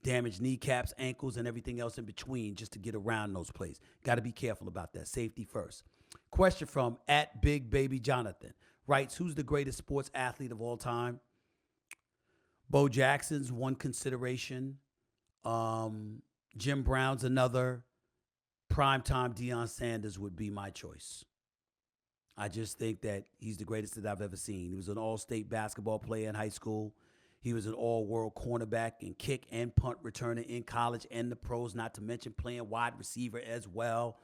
Damage kneecaps, ankles, and everything else in between just to get around those plays. Got to be careful about that. Safety first. Question from at Big Baby Jonathan. Writes, who's the greatest sports athlete of all time? Bo Jackson's one consideration. Jim Brown's another. Primetime Deion Sanders would be my choice. I just think that he's the greatest that I've ever seen. He was an all-state basketball player in high school. He was an all-world cornerback and kick and punt returner in college and the pros, not to mention playing wide receiver as well.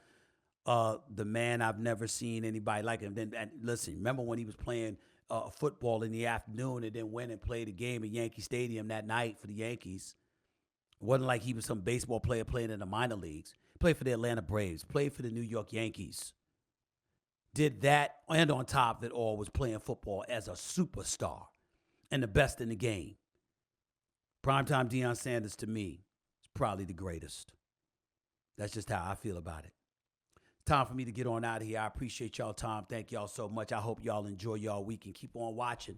The man I've never seen anybody like him. And listen, remember when he was playing football in the afternoon and then went and played a game at Yankee Stadium that night for the Yankees? It wasn't like he was some baseball player playing in the minor leagues. He played for the Atlanta Braves, played for the New York Yankees. Did that, and on top of it all, was playing football as a superstar and the best in the game. Primetime Deion Sanders, to me, is probably the greatest. That's just how I feel about it. Time for me to get on out of here. I appreciate y'all time. Thank y'all so much. I hope y'all enjoy y'all week and keep on watching.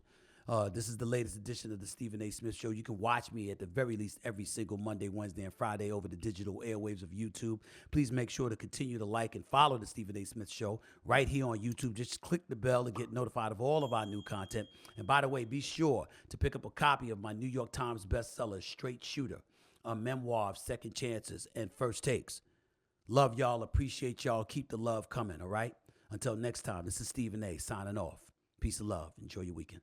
This is the latest edition of the Stephen A. Smith Show. You can watch me at the very least every single Monday, Wednesday, and Friday over the digital airwaves of YouTube. Please make sure to continue to like and follow the Stephen A. Smith Show right here on YouTube. Just click the bell to get notified of all of our new content. And by the way, be sure to pick up a copy of my New York Times bestseller, Straight Shooter, a memoir of second chances and first takes. Love y'all. Appreciate y'all. Keep the love coming, all right? Until next time, this is Stephen A. signing off. Peace and love. Enjoy your weekend.